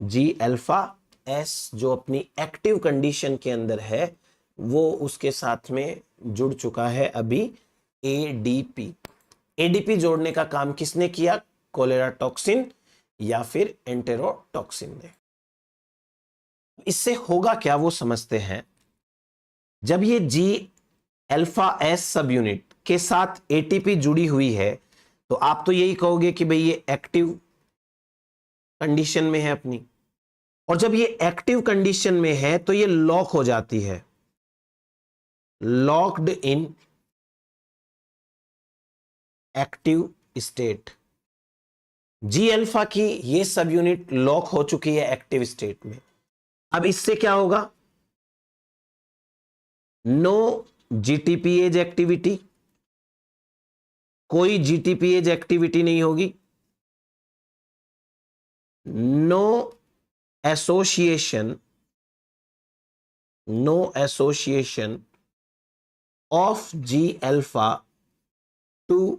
G अल्फा S जो अपनी एक्टिव कंडीशन के अंदर है वो उसके साथ में जुड़ चुका है अभी ADP। ADP जोड़ने का काम किसने किया? कोलेरा टॉक्सिन या फिर एंटेरोटॉक्सिन ने। इससे होगा क्या वो समझते हैं। जब ये G अल्फा S सब यूनिट के साथ ATP जुड़ी हुई है तो आप तो यही कहोगे कि भाई ये एक्टिव कंडीशन में है अपनी, और जब ये एक्टिव कंडीशन में है तो ये लॉक हो जाती है, locked in active state. G alpha की ये सब यूनिट लॉक हो चुकी है एक्टिव स्टेट में। अब इससे क्या होगा? नो जीटीपीएज एक्टिविटी, कोई जीटीपीएज एक्टिविटी नहीं होगी। No association of G alpha to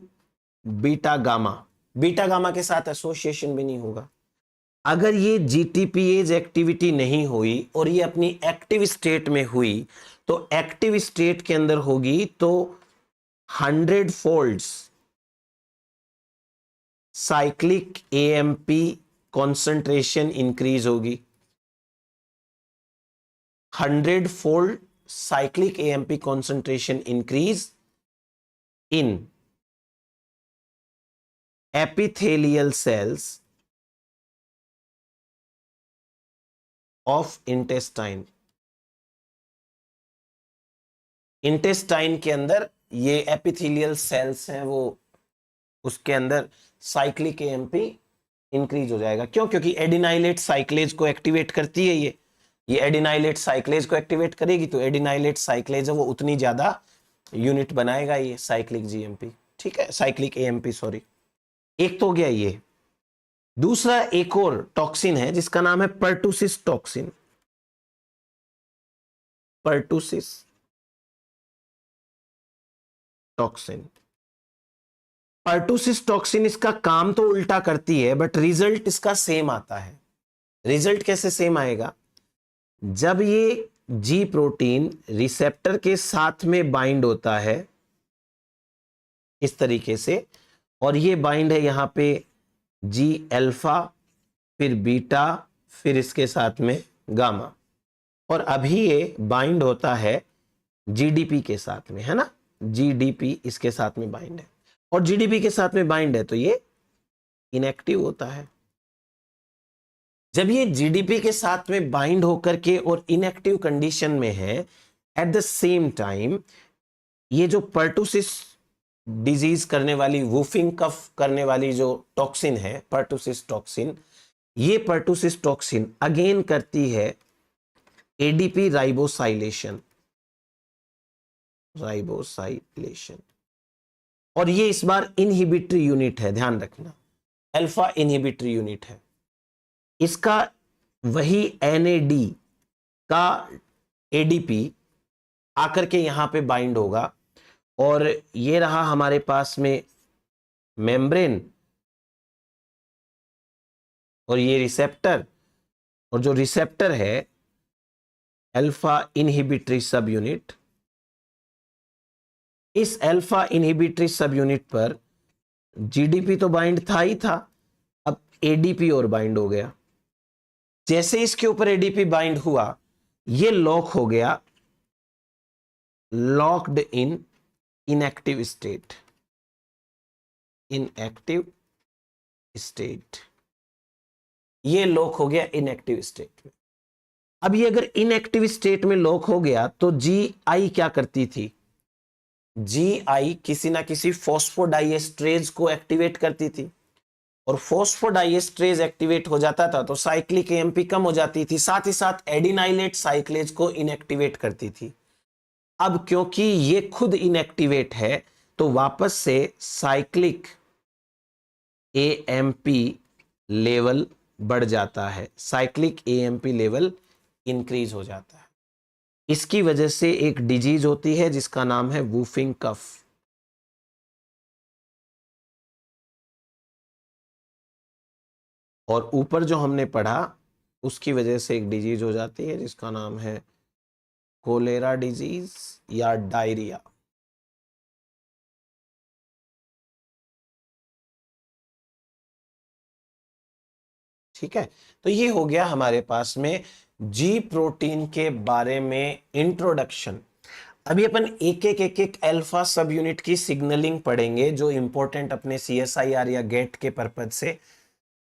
beta gamma. Beta gamma के साथ एसोसिएशन भी नहीं होगा। अगर ये जीटीपीएज एक्टिविटी नहीं हुई और ये अपनी एक्टिव स्टेट में हुई तो एक्टिव स्टेट के अंदर होगी तो 100 folds cyclic AMP concentration increase होगी। 100 fold cyclic AMP concentration increase in epithelial cells of intestine। Intestine के अंदर ये एपिथेलियल सेल्स हैं, वो उसके अंदर साइक्लिक एएमपी इंक्रीज हो जाएगा। क्यों? क्योंकि एडिनाइलेट साइक्लेज को एक्टिवेट करती है ये एडिनाइलेट साइक्लेज को एक्टिवेट करेगी, तो एडिनाइलेट साइक्लेज है वो उतनी ज्यादा यूनिट बनाएगा ये साइक्लिक जीएमपी। ठीक है, साइक्लिक एएमपी, सॉरी। एक तो हो गया ये। दूसरा एक और टॉक्सिन है जिसका नाम है pertussis toxin. Pertussis toxin. Pertussis toxin इसका काम तो उल्टा करती है, बट रिजल्ट इसका सेम आता है। रिजल्ट कैसे सेम आएगा? जब ये जी प्रोटीन रिसेप्टर के साथ में बाइंड होता है इस तरीके से, और ये बाइंड है यहां पे जी अल्फा, फिर बीटा, फिर इसके साथ में गामा, और अभी ये बाइंड होता है जीडीपी के साथ में, है ना। जीडीपी इसके साथ में बाइंड है, और जीडीपी के साथ में बाइंड है तो ये इनएक्टिव होता है। जब ये जीडीपी के साथ में बाइंड होकर के और इनएक्टिव कंडीशन में है, एट द सेम टाइम ये जो पर्टुसिस डिजीज करने वाली, वूफिंग कफ करने वाली जो टॉक्सिन है पर्टुसिस टॉक्सिन, ये पर्टुसिस टॉक्सिन अगेन करती है एडीपी राइबोसाइलेशन। और ये इस बार इनहिबिटरी यूनिट है, ध्यान रखना, अल्फा इनहिबिटरी यूनिट है। इसका वही एनएडी का एडीपी आकर के यहां पे बाइंड होगा, और ये रहा हमारे पास में मेम्ब्रेन और ये रिसेप्टर, और जो रिसेप्टर है अल्फा इनहिबिटरी सब यूनिट, इस अल्फा इनहिबिटरी सब यूनिट पर जीडीपी तो बाइंड था ही था, अब एडीपी और बाइंड हो गया। जैसे इसके ऊपर एडीपी बाइंड हुआ, ये लॉक हो गया, locked in inactive state. Inactive state, ये लॉक हो गया इनएक्टिव स्टेट में। अब ये अगर इनएक्टिव स्टेट में लॉक हो गया तो जीआई क्या करती थी? जीआई किसी ना किसी फॉस्फोडाइएस्ट्रेज को एक्टिवेट करती थी, और फॉस्फोडाइएस्ट्रेज एक्टिवेट हो जाता था तो साइक्लिक एएमपी कम हो जाती थी, साथ ही साथ एडिनाइलेट साइक्लेज को इनएक्टिवेट करती थी। अब क्योंकि ये खुद इनएक्टिवेट है तो वापस से साइक्लिक एएमपी लेवल बढ़ जाता है, साइक्लिक एएमपी लेवल इंक्रीज हो जाता है। इसकी वजह से एक डिजीज होती है जिसका नाम है वूफिंग कफ। और ऊपर जो हमने पढ़ा उसकी वजह से एक डिजीज हो जाती है जिसका नाम है कोलेरा डिजीज या डायरिया। ठीक है, तो ये हो गया हमारे पास में जी प्रोटीन के बारे में इंट्रोडक्शन। अभी अपन एक अल्फा सब यूनिट की सिग्नलिंग पढ़ेंगे जो इंपॉर्टेंट अपने सीएसआईआर या गेट के पर्पज से।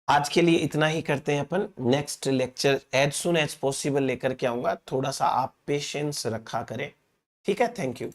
आज के लिए इतना ही करते हैं अपन, next lecture as soon as possible लेकर के आऊंगा। थोड़ा सा आप पेशेंस रखा करें, ठीक है। Thank you.